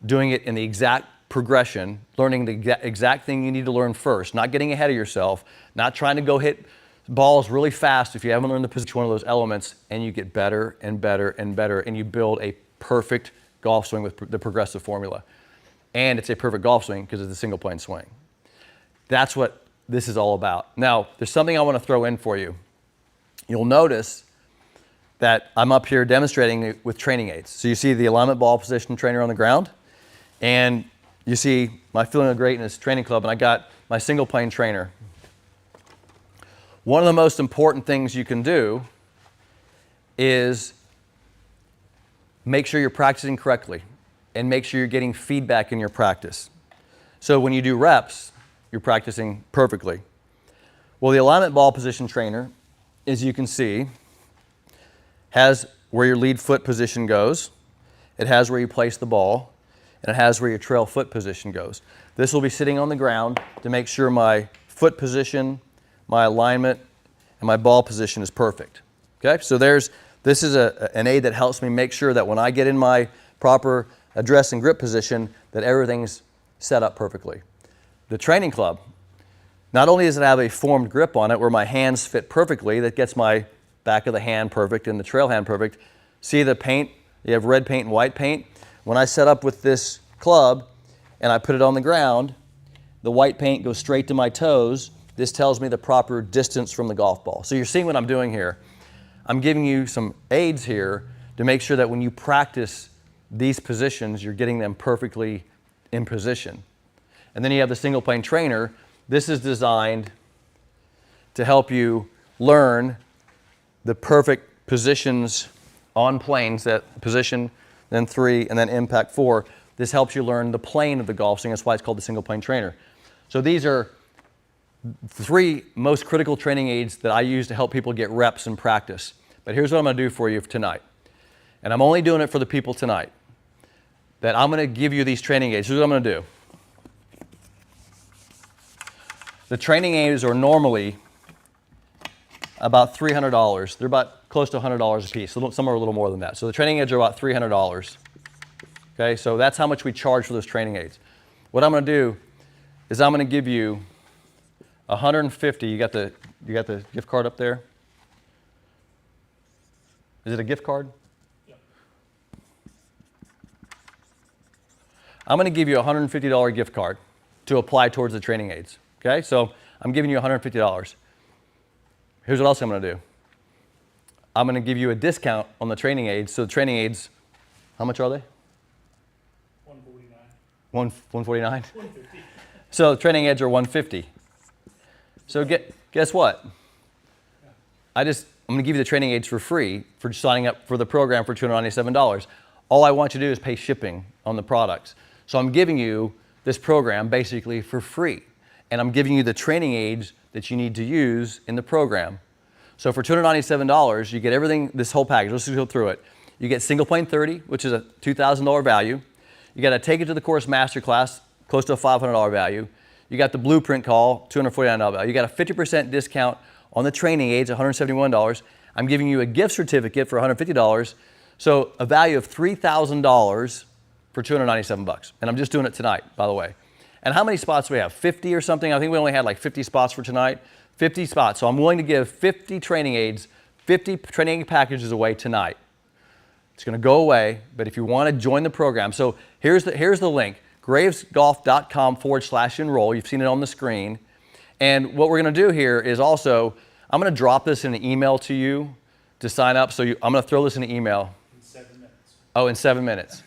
doing it in the exact progression, learning the exact thing you need to learn first, not getting ahead of yourself, not trying to go hit balls really fast if you haven't learned the position, one of those elements, and you get better and better and better, and you build a perfect golf swing with the progressive formula. And it's a perfect golf swing because it's a single plane swing. That's what this is all about. Now, there's something I want to throw in for you. You'll notice that I'm up here demonstrating it with training aids. So you see the alignment ball position trainer on the ground, and you see my Feeling of Greatness training club, and I got my single plane trainer. One of the most important things you can do is make sure you're practicing correctly and make sure you're getting feedback in your practice. So when you do reps, you're practicing perfectly. Well, the alignment ball position trainer, as you can see, has where your lead foot position goes, it has where you place the ball, and it has where your trail foot position goes. This will be sitting on the ground to make sure my foot position, my alignment, and my ball position is perfect. Okay, so this is an aid that helps me make sure that when I get in my proper address and grip position, that everything's set up perfectly. The training club, not only does it have a formed grip on it where my hands fit perfectly, that gets my back of the hand perfect and the trail hand perfect. See the paint? You have red paint and white paint. When I set up with this club and I put it on the ground, the white paint goes straight to my toes. This tells me the proper distance from the golf ball. So you're seeing what I'm doing here. I'm giving you some aids here to make sure that when you practice these positions, you're getting them perfectly in position. And then you have the single plane trainer. This is designed to help you learn the perfect positions on planes, that position, then 3, and then impact 4. This helps you learn the plane of the golf swing. That's why it's called the single plane trainer. So these are 3 most critical training aids that I use to help people get reps and practice. But here's what I'm going to do for you tonight. And I'm only doing it for the people tonight. That I'm going to give you these training aids. Here's what I'm going to do. The training aids are normally about $300. They're about close to $100 a piece. Some are a little more than that. So the training aids are about $300. Okay, so that's how much we charge for those training aids. What I'm going to do is I'm going to give you $150. You got the gift card up there? Is it a gift card? Yeah. I'm going to give you a $150 gift card to apply towards the training aids. Okay, so I'm giving you $150. Here's what else I'm going to do. I'm going to give you a discount on the training aids. So the training aids, how much are they? $149. $149? $150. So the training aids are $150. So guess what? I'm going to give you the training aids for free for signing up for the program for $297. All I want you to do is pay shipping on the products. So I'm giving you this program basically for free. And I'm giving you the training aids that you need to use in the program. So for $297, you get everything, this whole package. Let's just go through it. You get single plane 30, which is a $2,000 value. You got to take it to the course masterclass, close to a $500 value. You got the blueprint call, $249 value. You got a 50% discount on the training aids, $171. I'm giving you a gift certificate for $150. So a value of $3,000 for $297. And I'm just doing it tonight, by the way. And how many spots do we have? 50 or something? I think we only had like 50 spots for tonight. 50 spots. So I'm willing to give 50 training aids, 50 training aid packages away tonight. It's going to go away, but if you want to join the program, so here's the link, gravesgolf.com/enroll. You've seen it on the screen. And what we're going to do here is also, I'm going to drop this in an email to you to sign up. So I'm going to throw this in an email. In 7 minutes. Oh, in 7 minutes.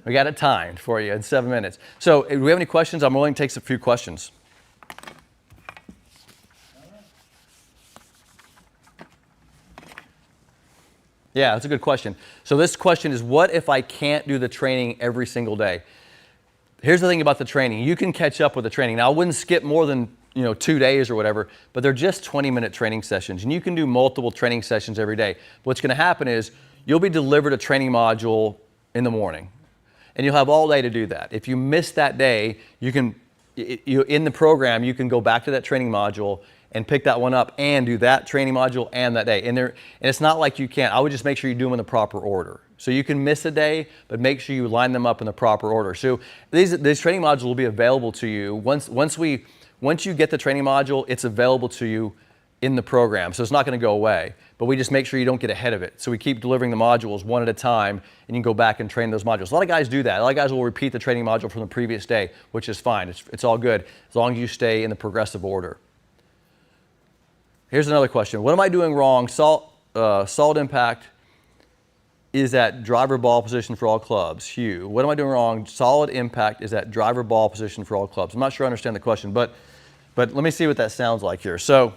We got it timed for you in 7 minutes. So do we have any questions? I'm willing to take a few questions. Yeah, that's a good question. So this question is, what if I can't do the training every single day? Here's the thing about the training. You can catch up with the training. Now, I wouldn't skip more than 2 days or whatever, but they're just 20-minute training sessions, and you can do multiple training sessions every day. What's going to happen is you'll be delivered a training module in the morning, and you'll have all day to do that. If you miss that day, in the program, you can go back to that training module and pick that one up and do that training module and that day. And it's not like you can't. I would just make sure you do them in the proper order. So you can miss a day, but make sure you line them up in the proper order. So these training modules will be available to you. Once you get the training module, it's available to you in the program. So it's not going to go away, but we just make sure you don't get ahead of it. So we keep delivering the modules one at a time, and you can go back and train those modules. A lot of guys do that. A lot of guys will repeat the training module from the previous day, which is fine. It's all good as long as you stay in the progressive order. Here's another question. What am I doing wrong? Solid impact is at driver ball position for all clubs. Hugh, what am I doing wrong? Solid impact is at driver ball position for all clubs. I'm not sure I understand the question, but let me see what that sounds like here. So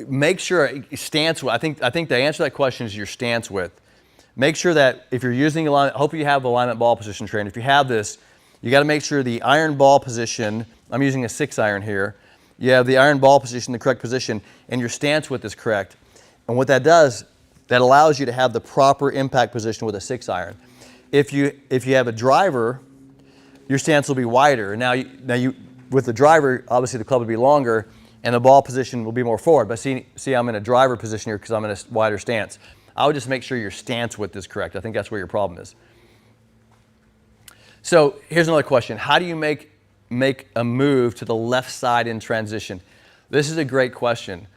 make sure stance width. I think the answer to that question is your stance width. Make sure that if you're using alignment, hopefully you have alignment ball position trained. If you have this, you got to make sure the iron ball position, I'm using a 6-iron here, you have the iron ball position, the correct position, and your stance width is correct. And what that does, that allows you to have the proper impact position with a 6-iron. If you have a driver, your stance will be wider. Now with the driver, obviously the club will be longer, and the ball position will be more forward. But see I'm in a driver position here because I'm in a wider stance. I would just make sure your stance width is correct. I think that's where your problem is. So here's another question. How do you make a move to the left side in transition? This is a great question.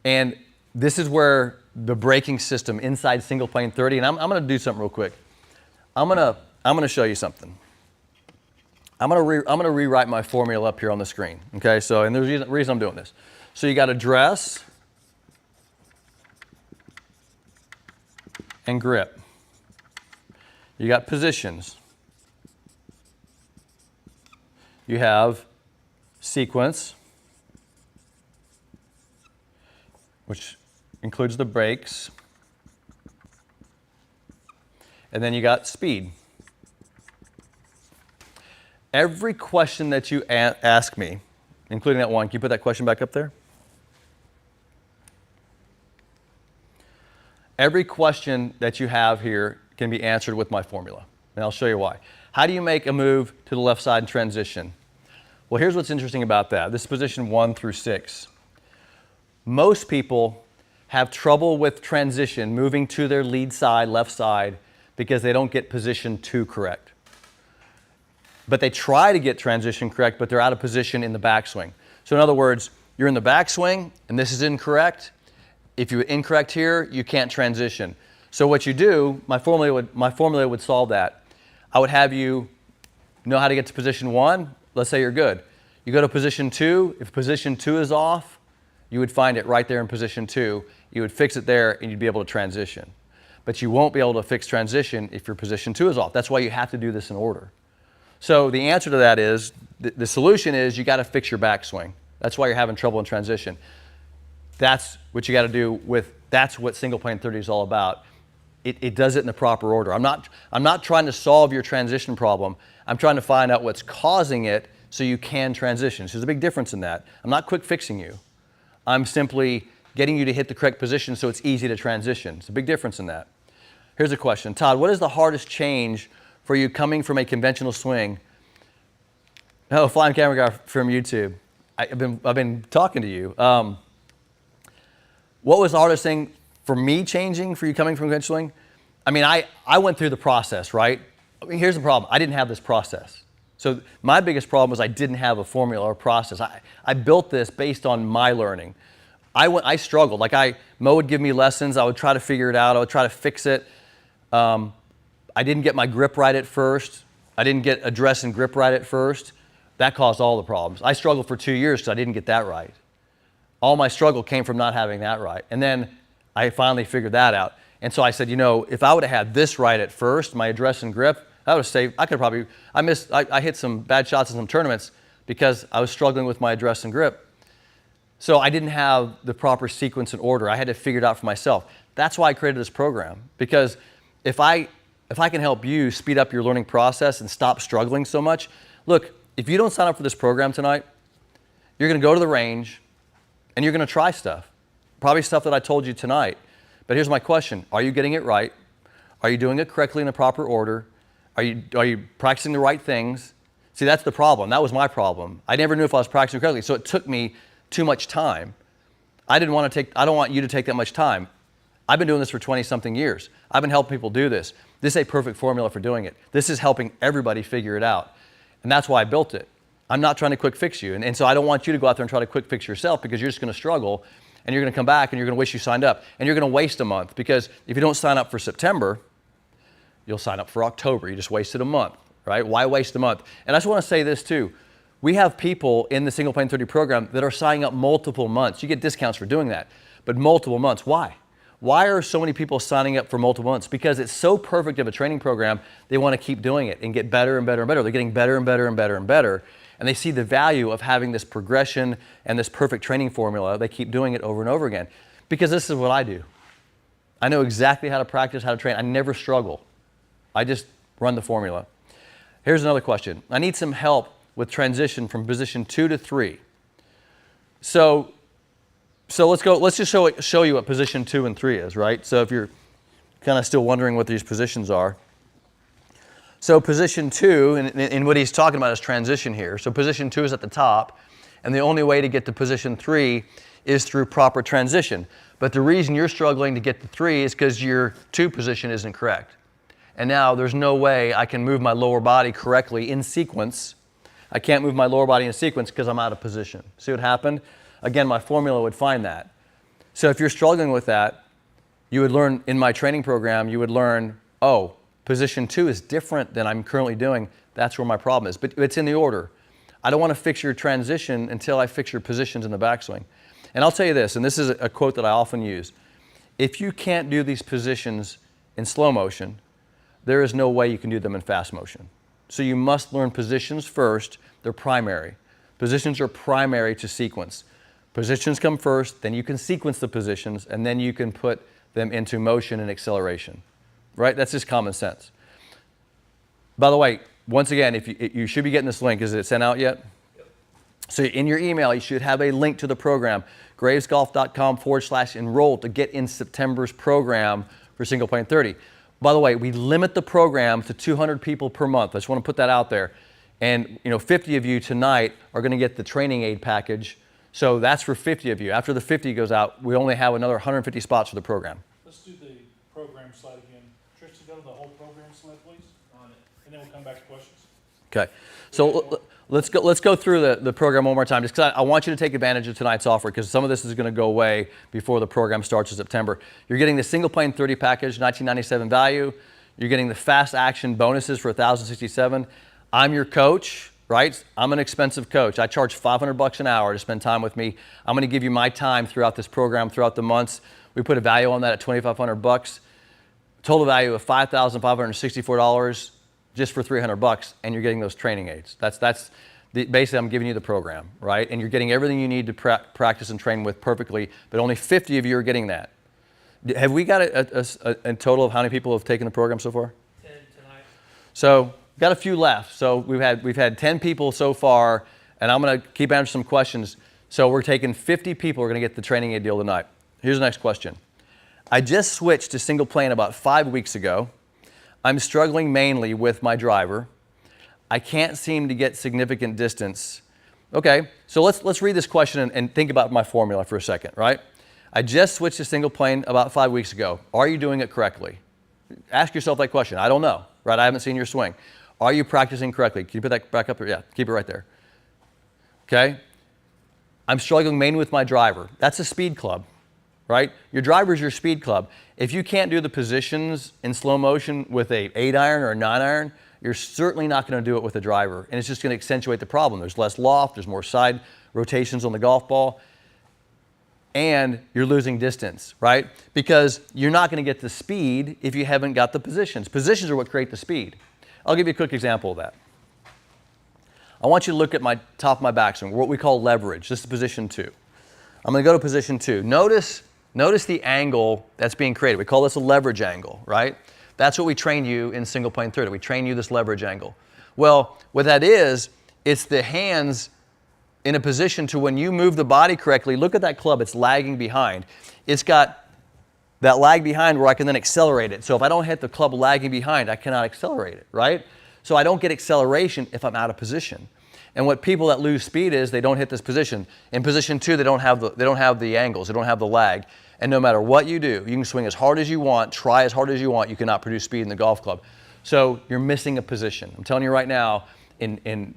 And this is where the braking system inside single plane 30, and I'm going to do something real quick. I'm going to show you something. I'm going to rewrite my formula up here on the screen. Okay, so, and there's a reason I'm doing this. So you got address and grip. You got positions. You have sequence, which includes the brakes, and then you got speed. Every question that you ask me, including that one, can you put that question back up there? Every question that you have here can be answered with my formula, and I'll show you why. How do you make a move to the left side in transition? Well, here's what's interesting about that. This is position 1 through 6. Most people have trouble with transition, moving to their lead side, left side, because they don't get position 2 correct. But they try to get transition correct, but they're out of position in the backswing. So in other words, you're in the backswing, and this is incorrect. If you're incorrect here, you can't transition. So what you do, my formula would solve that. I would have you know how to get to position 1. Let's say you're good. You go to position 2. If position 2 is off, you would find it right there in position 2. You would fix it there, and you'd be able to transition. But you won't be able to fix transition if your position 2 is off. That's why you have to do this in order. So the answer to that is, the solution is you got to fix your backswing. That's why you're having trouble in transition. That's what you got to do that's what single plane 30 is all about. It does it in the proper order. I'm not trying to solve your transition problem. I'm trying to find out what's causing it so you can transition. So there's a big difference in that. I'm not quick fixing you. I'm simply getting you to hit the correct position so it's easy to transition. It's a big difference in that. Here's a question. Todd, what is the hardest change for you coming from a conventional swing? Oh, flying camera guy from YouTube. I've been talking to you. What was the hardest thing for me changing for you coming from conventional swing? I mean, I went through the process, right? I mean, here's the problem. I didn't have this process. So my biggest problem was I didn't have a formula or process. I built this based on my learning. I struggled. Like Mo would give me lessons. I would try to figure it out. I would try to fix it. I didn't get my grip right at first. I didn't get address and grip right at first. That caused all the problems. I struggled for 2 years because I didn't get that right. All my struggle came from not having that right. And then I finally figured that out. And so I said, you know, if I would have had this right at first, my address and grip, I would have saved, I hit some bad shots in some tournaments because I was struggling with my address and grip. So I didn't have the proper sequence and order. I had to figure it out for myself. That's why I created this program, because if I can help you speed up your learning process and stop struggling so much, look, if you don't sign up for this program tonight, you're going to go to the range and you're going to try stuff, probably stuff that I told you tonight. But here's my question. Are you getting it right? Are you doing it correctly in the proper order? Are you practicing the right things? See, that's the problem. That was my problem. I never knew if I was practicing correctly, so it took me too much time. I don't want you to take that much time. I've been doing this for 20-something years. I've been helping people do this. This is a perfect formula for doing it. This is helping everybody figure it out. And that's why I built it. I'm not trying to quick fix you. And so I don't want you to go out there and try to quick fix yourself, because you're just going to struggle and you're going to come back and you're going to wish you signed up. And you're going to waste a month, because if you don't sign up for September, you'll sign up for October. You just wasted a month, right? Why waste a month? And I just want to say this too. We have people in the Single Plane 30 program that are signing up multiple months. You get discounts for doing that, but multiple months. Why? Why are so many people signing up for multiple months? Because it's so perfect of a training program, they want to keep doing it and get better and better and better. They're getting better and better and better and better. And they see the value of having this progression and this perfect training formula. They keep doing it over and over again. Because this is what I do. I know exactly how to practice, how to train. I never struggle. I just run the formula. Here's another question. I need some help with transition from position 2 to 3. So let's just show you what position 2 and 3 is, right? So if you're kind of still wondering what these positions are. So position 2, and what he's talking about is transition here. So position 2 is at the top, and the only way to get to position 3 is through proper transition. But the reason you're struggling to get to 3 is because your 2 position isn't correct. And now there's no way I can move my lower body correctly in sequence. I can't move my lower body in sequence because I'm out of position. See what happened? Again, my formula would find that. So if you're struggling with that, you would learn in my training program, you would learn, oh, position 2 is different than I'm currently doing. That's where my problem is. But it's in the order. I don't want to fix your transition until I fix your positions in the backswing. And I'll tell you this, and this is a quote that I often use. If you can't do these positions in slow motion, there is no way you can do them in fast motion. So you must learn positions first. They're primary. Positions are primary to sequence. Positions come first, then you can sequence the positions, and then you can put them into motion and acceleration. Right? That's just common sense. By the way, once again, if you should be getting this link. Is it sent out yet? Yep. So in your email, you should have a link to the program, gravesgolf.com/enroll, to get in September's program for Single Plane 30. By the way, we limit the program to 200 people per month. I just want to put that out there. And 50 of you tonight are going to get the training aid package. So that's for 50 of you. After the 50 goes out, we only have another 150 spots for the program. Let's do the program slide again. Tristan, go to the whole program slide, please. On it. And then we'll come back to questions. Okay. So let's go through the program one more time, just because I want you to take advantage of tonight's offer, because some of this is going to go away before the program starts in September. You're getting the Single Plane 30 package, $1997 value. You're getting the fast action bonuses for $1,067. I'm your coach, right? I'm an expensive coach. I charge $500 an hour to spend time with me. I'm going to give you my time throughout this program, throughout the months. We put a value on that at $2,500. Total value of $5,564 just for $300, and you're getting those training aids. Basically, I'm giving you the program, right? And you're getting everything you need to practice and train with perfectly, but only 50 of you are getting that. Have we got a total of how many people have taken the program so far? 10 tonight. So got a few left. So we've had 10 people so far, and I'm going to keep answering some questions. So we're taking 50 people who are going to get the training aid deal tonight. Here's the next question. I just switched to single plane about 5 weeks ago. I'm struggling mainly with my driver. I can't seem to get significant distance. Okay, so let's read this question and think about my formula for a second, right? I just switched to single plane about 5 weeks ago. Are you doing it correctly? Ask yourself that question. I don't know, right? I haven't seen your swing. Are you practicing correctly? Can you put that back up there? Yeah, keep it right there. Okay? I'm struggling mainly with my driver. That's a speed club, right? Your driver is your speed club. If you can't do the positions in slow motion with a 8-iron or a 9-iron, you're certainly not going to do it with a driver, and it's just going to accentuate the problem. There's less loft, there's more side rotations on the golf ball, and you're losing distance, right? Because you're not going to get the speed if you haven't got the positions. Positions are what create the speed. I'll give you a quick example of that. I want you to look at my top of my backswing, what we call leverage. This is position 2. I'm going to go to position 2. Notice the angle that's being created. We call this a leverage angle, right? That's what we train you in single plane 30. We train you this leverage angle. Well, what that is, it's the hands in a position to when you move the body correctly, look at that club, it's lagging behind. It's got that lag behind where I can then accelerate it. So if I don't hit the club lagging behind, I cannot accelerate it, right? So I don't get acceleration if I'm out of position. And what people that lose speed is they don't hit this position. In position 2, they don't have the angles, they don't have the lag. And no matter what you do, you can swing as hard as you want, try as hard as you want, you cannot produce speed in the golf club. So you're missing a position. I'm telling you right now,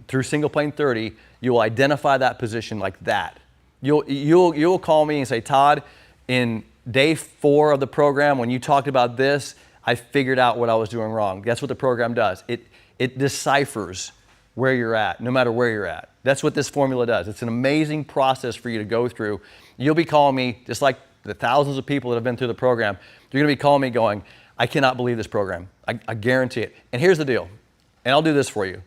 through single plane 30, you will identify that position like that. You'll call me and say, Todd, in day 4 of the program, when you talked about this, I figured out what I was doing wrong. That's what the program does. It deciphers where you're at, no matter where you're at. That's what this formula does. It's an amazing process for you to go through. You'll be calling me, just like the thousands of people that have been through the program, you're gonna be calling me going, I cannot believe this program. I guarantee it. And here's the deal, and I'll do this for you.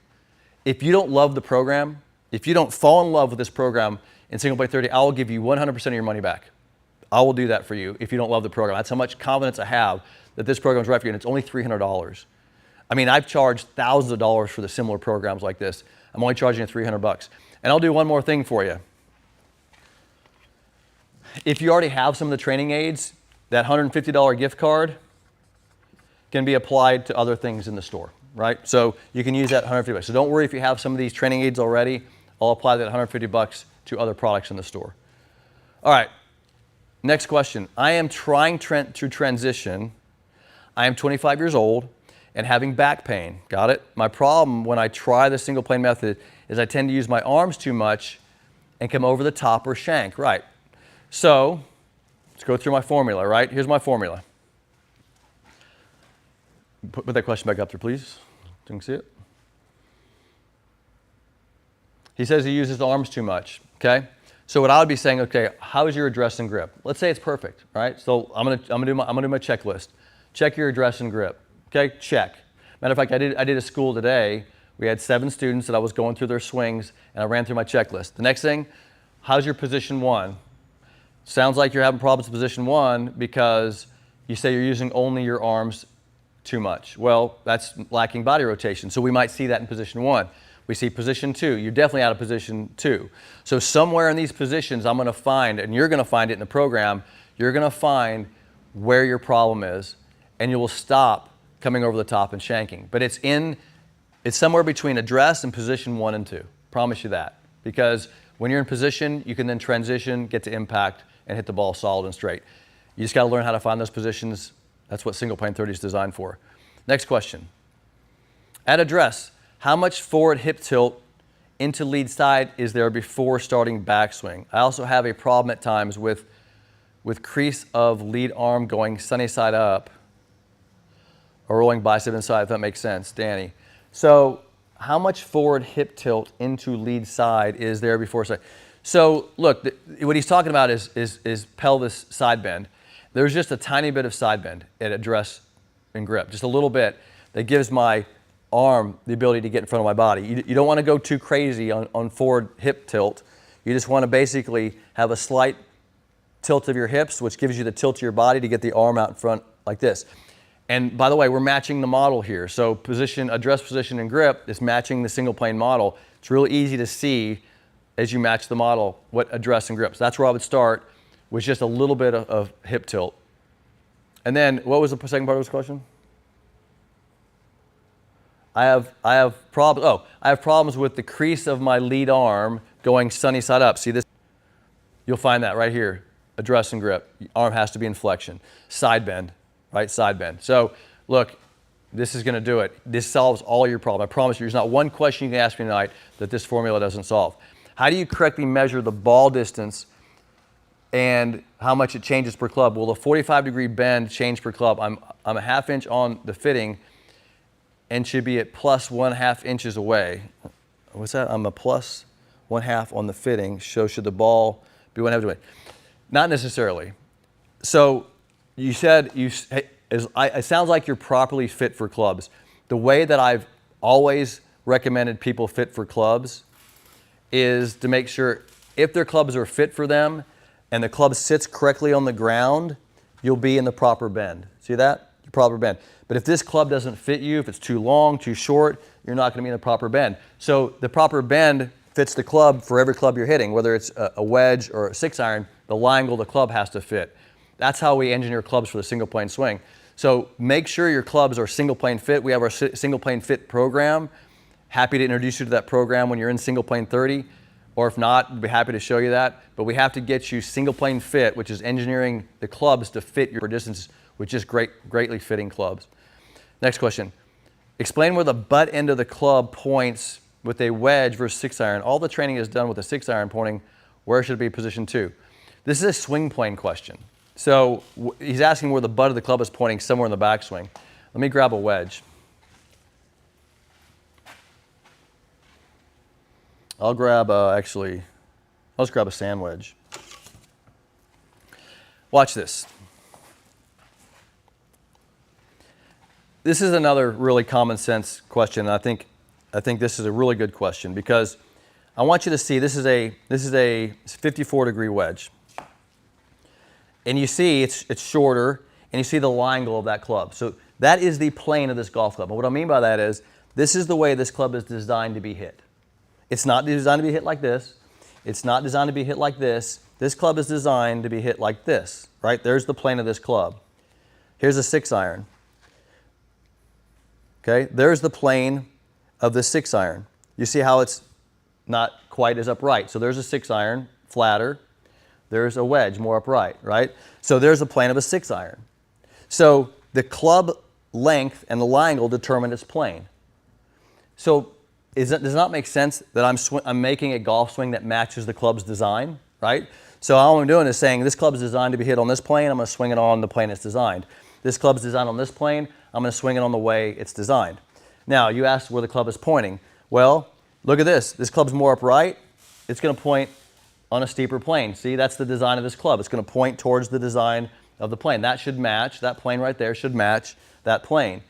If you don't love the program, if you don't fall in love with this program in single plane 30, I will give you 100% of your money back. I will do that for you if you don't love the program. That's how much confidence I have that this program is right for you, and it's only $300. I mean, I've charged thousands of dollars for the similar programs like this. I'm only charging you $300. And I'll do one more thing for you. If you already have some of the training aids, that $150 gift card can be applied to other things in the store, right? So you can use that $150. So don't worry if you have some of these training aids already. I'll apply that $150 to other products in the store. All right, next question. I am trying to transition. I am 25 years old and having back pain. Got it? My problem when I try the single plane method is I tend to use my arms too much and come over the top or shank, right? So let's go through my formula, right? Here's my formula. Put that question back up there, please. You can see it. He says he uses his arms too much, okay? So what I would be saying, okay, how is your address and grip? Let's say it's perfect, right? So I'm gonna do my checklist. Check your address and grip, okay? Check. Matter of fact, I did a school today. We had 7 students that I was going through their swings, and I ran through my checklist. The next thing, how's your position 1? Sounds like you're having problems with position 1 because you say you're using only your arms too much. Well, that's lacking body rotation. So we might see that in position 1. We see position 2. You're definitely out of position 2. So somewhere in these positions, I'm going to find, and you're going to find it in the program, you're going to find where your problem is, and you will stop coming over the top and shanking. But it's somewhere between address and position 1 and 2. Promise you that. Because when you're in position, you can then transition, get to impact, and hit the ball solid and straight. You just got to learn how to find those positions. That's what single plane 30 is designed for. Next question. At address, how much forward hip tilt into lead side is there before starting backswing? I also have a problem at times with crease of lead arm going sunny side up or rolling bicep inside, if that makes sense, Danny. So how much forward hip tilt into lead side is there before side? So look, what he's talking about is pelvis side bend. There's just a tiny bit of side bend at address and grip, just a little bit that gives my arm the ability to get in front of my body. You don't want to go too crazy on forward hip tilt. You just want to basically have a slight tilt of your hips, which gives you the tilt of your body to get the arm out in front like this. And by the way, we're matching the model here. So position, address position and grip is matching the single plane model. It's really easy to see as you match the model what address and grip. So that's where I would start, with just a little bit of hip tilt. And then what was the second part of this question? I have problems with the crease of my lead arm going sunny side up. See this? You'll find that right here. Address and grip. Arm has to be in flexion. Side bend, right? Side bend. So look, this is going to do it. This solves all your problems. I promise you, there's not one question you can ask me tonight that this formula doesn't solve. How do you correctly measure the ball distance and how much it changes per club? Well, the 45-degree bend change per club, I'm a half inch on the fitting and should be at plus 1/2 inches away. What's that? I'm a plus 1/2 on the fitting, so should the ball be 1/2 away? Not necessarily. So you said, it sounds like you're properly fit for clubs. The way that I've always recommended people fit for clubs is to make sure if their clubs are fit for them and the club sits correctly on the ground, you'll be in the proper bend. See that? The proper bend. But if this club doesn't fit you, if it's too long, too short, you're not going to be in the proper bend. So the proper bend fits the club for every club you're hitting, whether it's a wedge or a 6-iron, the line angle of the club has to fit. That's how we engineer clubs for the single plane swing. So make sure your clubs are single plane fit. We have our single plane fit program. Happy to introduce you to that program when you're in single plane 30, or if not, we'd be happy to show you that. But we have to get you single plane fit, which is engineering the clubs to fit your distance with just greatly fitting clubs. Next question. Explain where the butt end of the club points with a wedge versus 6-iron. All the training is done with a 6-iron pointing. Where should it be positioned to? This is a swing plane question. So he's asking where the butt of the club is pointing somewhere in the backswing. Let me grab a wedge. I'll grab let's grab a sand wedge. Watch this. This is another really common sense question. And I think this is a really good question because I want you to see this is a 54-degree wedge. And you see it's shorter, and you see the line angle of that club. So that is the plane of this golf club. And what I mean by that is this is the way this club is designed to be hit. It's not designed to be hit like this. It's not designed to be hit like this. This club is designed to be hit like this, right? There's the plane of this club. Here's a 6-iron. Okay, there's the plane of the 6-iron. You see how it's not quite as upright. So there's a 6-iron, flatter. There's a wedge, more upright, right? So there's a plane of a 6-iron. So the club length and the line angle determine its plane. So does it not make sense that I'm making a golf swing that matches the club's design, right? So all I'm doing is saying this club is designed to be hit on this plane. I'm going to swing it on the plane it's designed. This club's designed on this plane. I'm going to swing it on the way it's designed. Now, you asked where the club is pointing. Well, look at this. This club's more upright. It's going to point on a steeper plane. See, that's the design of this club. It's going to point towards the design of the plane. That should match, that plane right there should match that plane.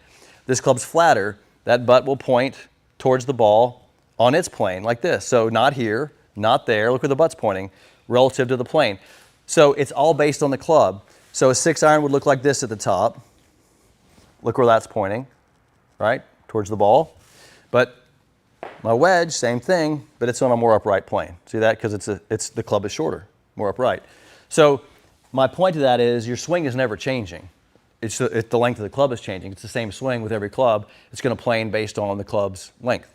This club's flatter. That butt will point towards the ball on its plane like this. So not here, not there. Look where the butt's pointing relative to the plane. So it's all based on the club. So a 6-iron would look like this at the top. Look where that's pointing, right? Towards the ball. But my wedge, same thing, but it's on a more upright plane. See that? Because the club is shorter, more upright. So my point to that is your swing is never changing. It's the length of the club is changing. It's the same swing with every club. It's going to plane based on the club's length.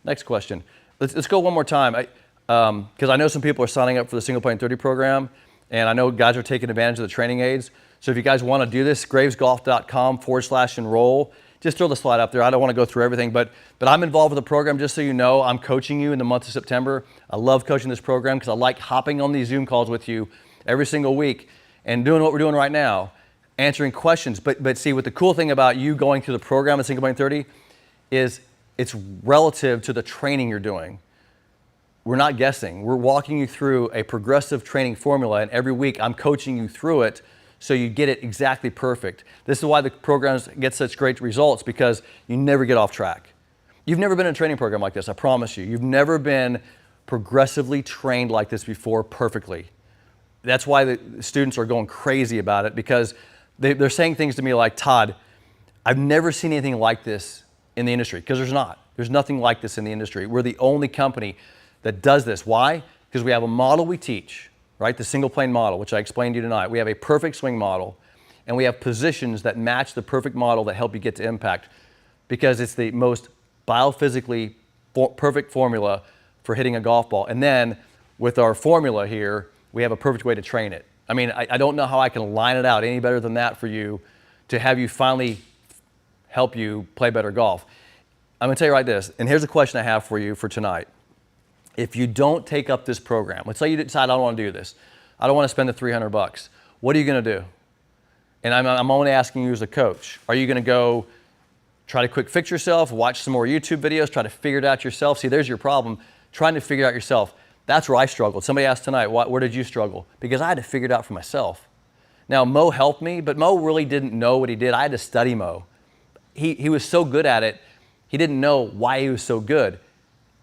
Next question. Let's go one more time. Because I know some people are signing up for the Single Plane 30 program, and I know guys are taking advantage of the training aids. So if you guys want to do this, gravesgolf.com/enroll. Just throw the slide up there. I don't want to go through everything, but I'm involved with the program. Just so you know, I'm coaching you in the month of September. I love coaching this program because I like hopping on these Zoom calls with you every single week and doing what we're doing right now, answering questions. But see, what the cool thing about you going through the program at Single Plane 30 is it's relative to the training you're doing. We're not guessing. We're walking you through a progressive training formula, and every week I'm coaching you through it so you get it exactly perfect. This is why the programs get such great results, because you never get off track. You've never been in a training program like this, I promise you. You've never been progressively trained like this before perfectly. That's why the students are going crazy about it, because they're saying things to me like, Todd, I've never seen anything like this in the industry, because there's not. There's nothing like this in the industry. We're the only company that does this. Why? Because we have a model we teach, right? The single plane model, which I explained to you tonight. We have a perfect swing model, and we have positions that match the perfect model that help you get to impact, because it's the most biophysically perfect formula for hitting a golf ball. And then with our formula here, we have a perfect way to train it. I mean, I don't know how I can line it out any better than that for you to have you finally help you play better golf. I'm gonna tell you like this, and here's a question I have for you for tonight. If you don't take up this program, let's say you decide I don't want to do this. I don't want to spend the $300. What are you going to do? And I'm only asking you as a coach. Are you going to go try to quick fix yourself, watch some more YouTube videos, try to figure it out yourself? See, there's your problem, trying to figure it out yourself. That's where I struggled. Somebody asked tonight, where did you struggle? Because I had to figure it out for myself. Now, Mo helped me, but Mo really didn't know what he did. I had to study Mo. He was so good at it, he didn't know why he was so good.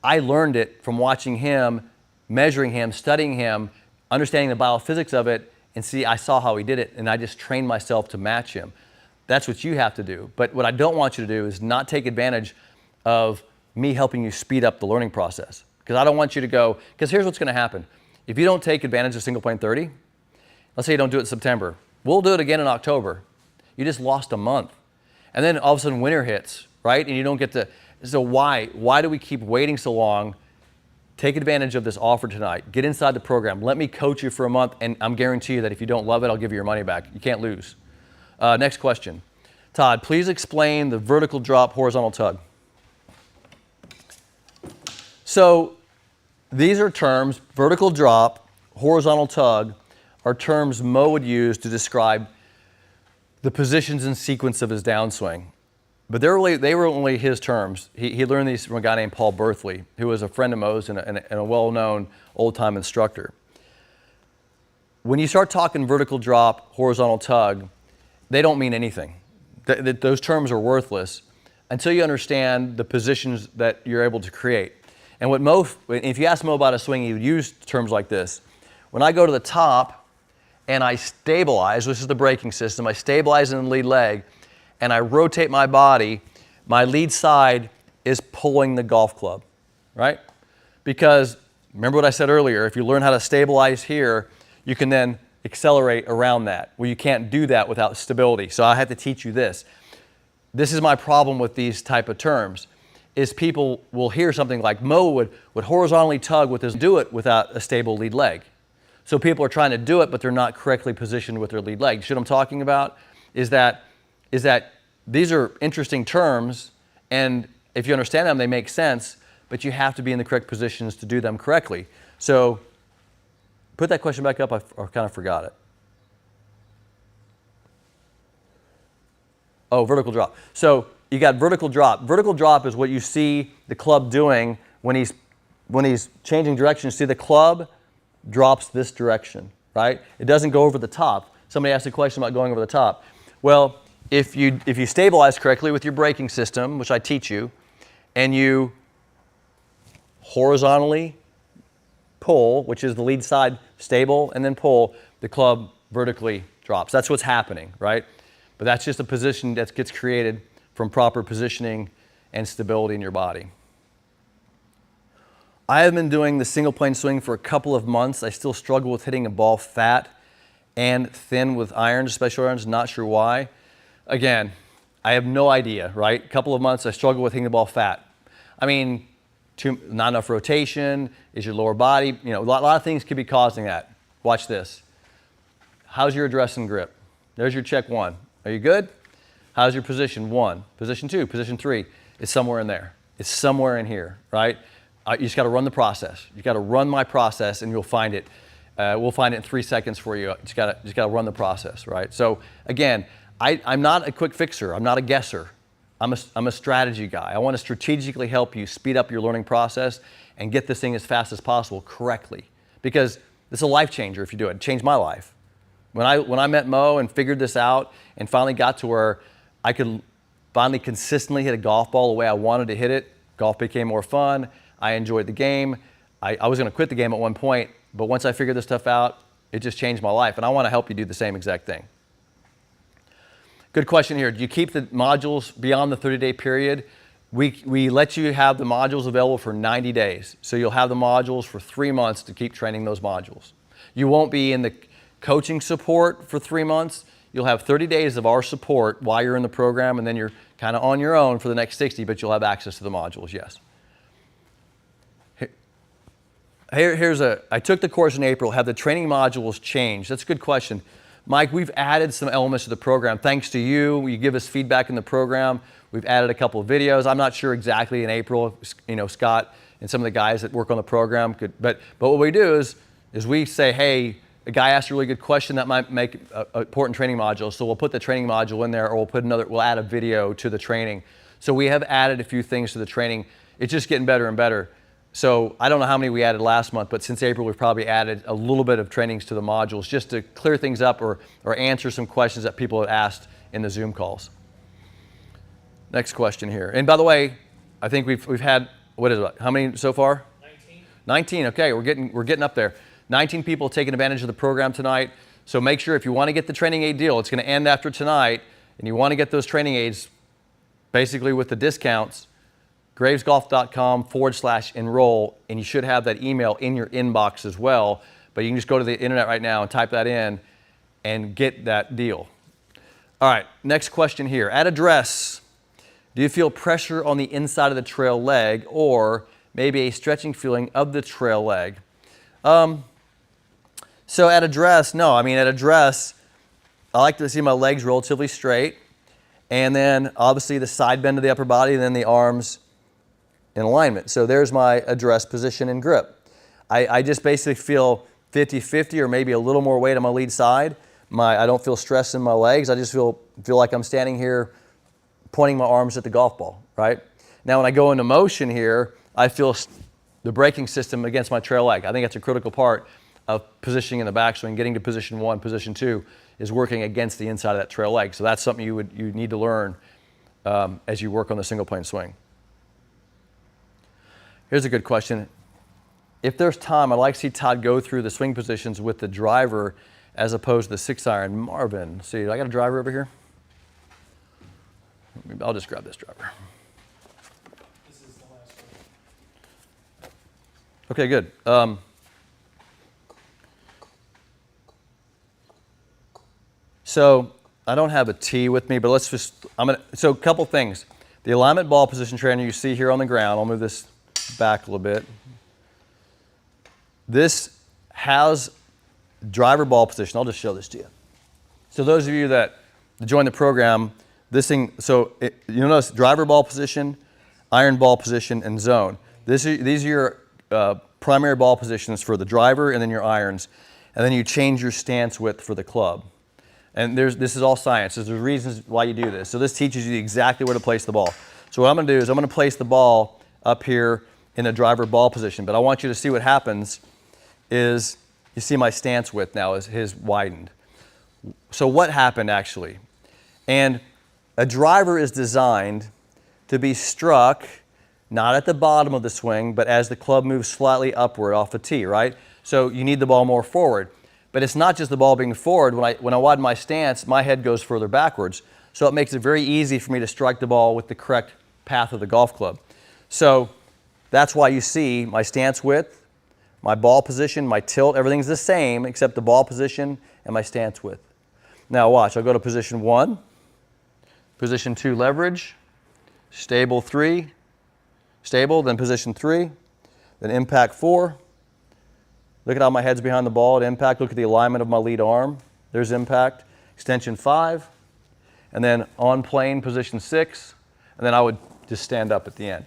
I learned it from watching him, measuring him, studying him, understanding the biophysics of it, and I saw how he did it, and I just trained myself to match him. That's what you have to do. But what I don't want you to do is not take advantage of me helping you speed up the learning process. Because I don't want you to go, because here's what's going to happen. If you don't take advantage of single plane 30, let's say you don't do it in September, we'll do it again in October. You just lost a month. And then all of a sudden winter hits, right? And you don't get to. So why do we keep waiting so long? Take advantage of this offer tonight. Get inside the program. Let me coach you for a month, and I'm guarantee you that if you don't love it, I'll give you your money back. You can't lose. Next question. Todd, please explain the vertical drop, horizontal tug. So these are terms, vertical drop, horizontal tug, are terms Mo would use to describe the positions and sequence of his downswing. But they were only his terms. He learned these from a guy named Paul Berthley, who was a friend of Mo's and a well-known old-time instructor. When you start talking vertical drop, horizontal tug, they don't mean anything. Those terms are worthless until you understand the positions that you're able to create. And what Mo, if you ask Mo about a swing, he would use terms like this. When I go to the top and I stabilize, this is the braking system, I stabilize in the lead leg, and I rotate my body, my lead side is pulling the golf club, right? Because remember what I said earlier, if you learn how to stabilize here, you can then accelerate around that. Well, you can't do that without stability. So I have to teach you this. This is my problem with these type of terms, is people will hear something like Mo would horizontally tug with his, do it without a stable lead leg. So people are trying to do it, but they're not correctly positioned with their lead leg. You see what I'm talking about? Is that these are interesting terms, and if you understand them, they make sense, but you have to be in the correct positions to do them correctly. So put that question back up. I kind of forgot it. Oh, vertical drop. So you got vertical drop. Vertical drop is what you see the club doing when he's changing direction. See, the club drops this direction, right? It doesn't go over the top. Somebody asked a question about going over the top. Well, if you stabilize correctly with your braking system, which I teach you, and you horizontally pull, which is the lead side stable, and then pull, the club vertically drops. That's what's happening, right? But that's just a position that gets created from proper positioning and stability in your body. I have been doing the single plane swing for a couple of months. I still struggle with hitting a ball fat and thin with irons, special irons, not sure why. Again, I have no idea, right? A couple of months, I struggle with hitting the ball fat. I mean, not enough rotation, is your lower body, a lot of things could be causing that. Watch this. How's your address and grip? There's your check one. Are you good? How's your position one? Position two, position three? It's somewhere in there. It's somewhere in here, right? You just got to run the process. You got to run my process, and you'll find it. We'll find it in 3 seconds for you. Just got to run the process, right? So again, I'm not a quick fixer. I'm not a guesser. I'm a strategy guy. I want to strategically help you speed up your learning process and get this thing as fast as possible correctly, because it's a life changer if you do it. It changed my life. When I met Mo and figured this out and finally got to where I could finally consistently hit a golf ball the way I wanted to hit it, golf became more fun. I enjoyed the game. I was going to quit the game at one point, but once I figured this stuff out, it just changed my life, and I want to help you do the same exact thing. Good question here. Do you keep the modules beyond the 30-day period? We let you have the modules available for 90 days. So you'll have the modules for 3 months to keep training those modules. You won't be in the coaching support for 3 months. You'll have 30 days of our support while you're in the program, and then you're kind of on your own for the next 60, but you'll have access to the modules, yes. I took the course in April. Have the training modules changed? That's a good question. Mike, we've added some elements to the program. Thanks to you. You give us feedback in the program. We've added a couple of videos. I'm not sure exactly in April, Scott and some of the guys that work on the program could, but what we do is we say, hey, a guy asked a really good question that might make an important training module. So we'll put the training module in there, or we'll add a video to the training. So we have added a few things to the training. It's just getting better and better. So I don't know how many we added last month, but since April, we've probably added a little bit of trainings to the modules just to clear things up or answer some questions that people had asked in the Zoom calls. Next question here. And by the way, I think we've had, what is it, how many so far? 19. 19, okay, we're getting up there. 19 people taking advantage of the program tonight. So make sure if you want to get the training aid deal, it's going to end after tonight, and you want to get those training aids basically with the discounts, gravesgolf.com/enroll, and you should have that email in your inbox as well. But you can just go to the internet right now and type that in and get that deal. All right, next question here. At address, do you feel pressure on the inside of the trail leg or maybe a stretching feeling of the trail leg? So at address, no. I mean, at address, I like to see my legs relatively straight, and then obviously the side bend of the upper body, and then the arms in alignment. So there's my address position and grip. I just basically feel 50-50 or maybe a little more weight on my lead side. I don't feel stress in my legs. I just feel like I'm standing here pointing my arms at the golf ball, right? Now when I go into motion here, I feel the braking system against my trail leg. I think that's a critical part of positioning in the backswing. Getting to position 1, position 2 is working against the inside of that trail leg. So that's something you need to learn as you work on the single plane swing. Here's a good question. If there's time, I'd like to see Todd go through the swing positions with the driver as opposed to the 6-iron. Marvin, see, I got a driver over here? I'll just grab this driver. This is the last one. Okay, good. So I don't have a tee with me, but let's just, so a couple things. The alignment ball position trainer you see here on the ground, I'll move this back a little bit. This has driver ball position. I'll just show this to you. So those of you that join the program, this thing, you'll notice driver ball position, iron ball position, and zone. These are your primary ball positions for the driver and then your irons. And then you change your stance width for the club. And this is all science. There's reasons why you do this. So this teaches you exactly where to place the ball. So what I'm going to do is I'm going to place the ball up here in the driver ball position. But I want you to see what happens is you see my stance width now is widened. So what happened actually? And a driver is designed to be struck not at the bottom of the swing, but as the club moves slightly upward off the tee, right? So you need the ball more forward. But it's not just the ball being forward. When I widen my stance, my head goes further backwards. So it makes it very easy for me to strike the ball with the correct path of the golf club. So that's why you see my stance width, my ball position, my tilt, everything's the same except the ball position and my stance width. Now watch, I'll go to position 1, position 2 leverage, stable 3, stable, then position 3, then impact 4. Look at how my head's behind the ball at impact. Look at the alignment of my lead arm. There's impact. Extension 5. And then on plane, position 6. And then I would just stand up at the end.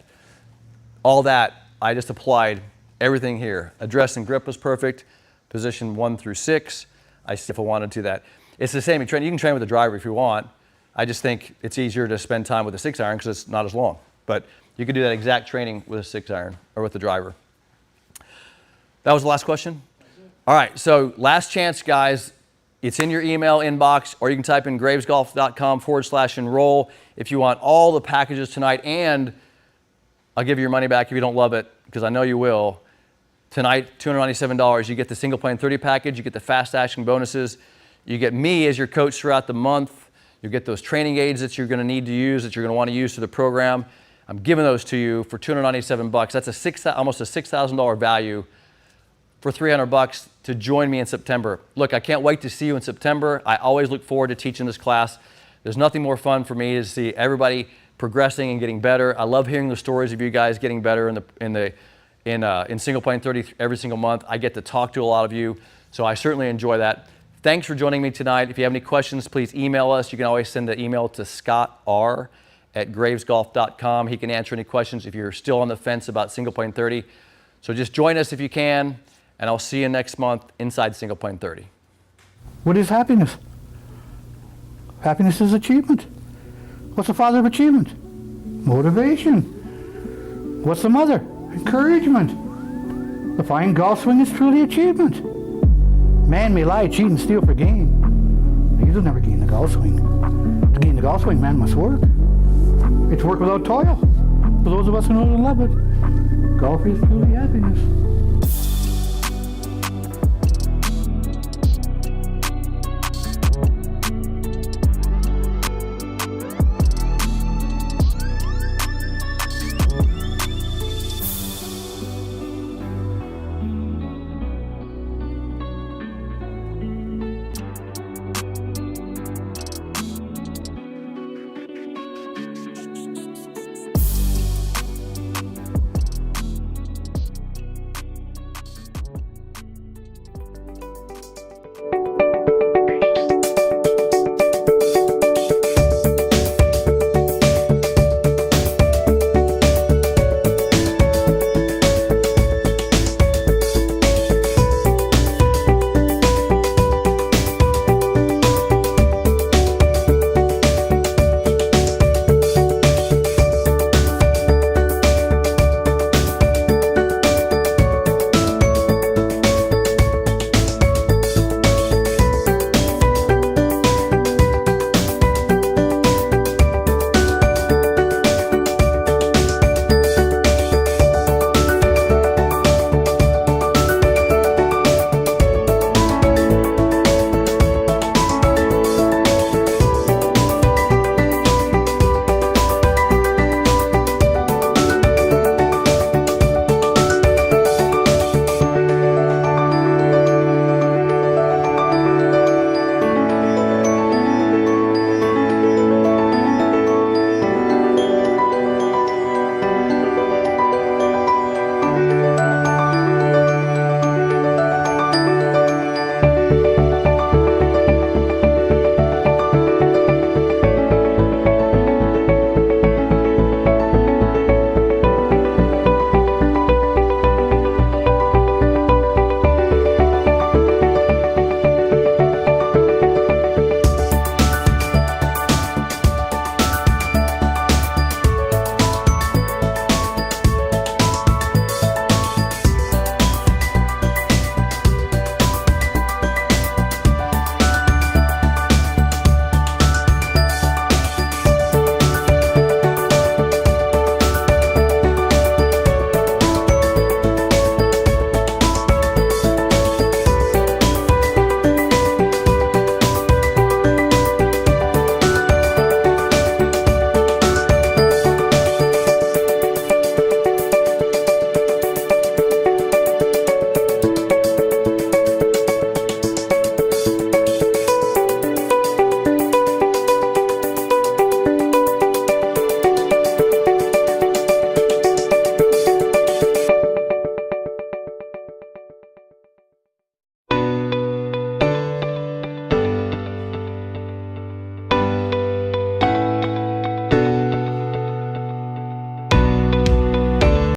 All that, I just applied everything here. Address and grip was perfect. Position 1 through 6. If I wanted to that. It's the same. You can train with the driver if you want. I just think it's easier to spend time with a 6-iron because it's not as long. But you could do that exact training with a 6-iron or with the driver. That was the last question? All right, so last chance, guys. It's in your email inbox, or you can type in gravesgolf.com/enroll if you want all the packages tonight, and I'll give you your money back if you don't love it, because I know you will. Tonight, $297, you get the single plane 30 package, you get the fast action bonuses, you get me as your coach throughout the month, you get those training aids that you're gonna need to use, that you're gonna wanna use for the program. I'm giving those to you for $297. That's almost a $6,000 value for $300 to join me in September. Look, I can't wait to see you in September. I always look forward to teaching this class. There's nothing more fun for me to see everybody progressing and getting better. I love hearing the stories of you guys getting better in single plane 30 every single month. I get to talk to a lot of you, so I certainly enjoy that. Thanks for joining me tonight. If you have any questions, please email us. You can always send an email to scottar@gravesgolf.com. He can answer any questions if you're still on the fence about single plane 30. So just join us if you can, and I'll see you next month inside Single Plane 30. What is happiness? Happiness is achievement. What's the father of achievement? Motivation. What's the mother? Encouragement. The fine golf swing is truly achievement. Man may lie, cheat, and steal for gain. But he'll never gain the golf swing. To gain the golf swing, man must work. It's work without toil. For those of us who know to love it, golf is truly happiness.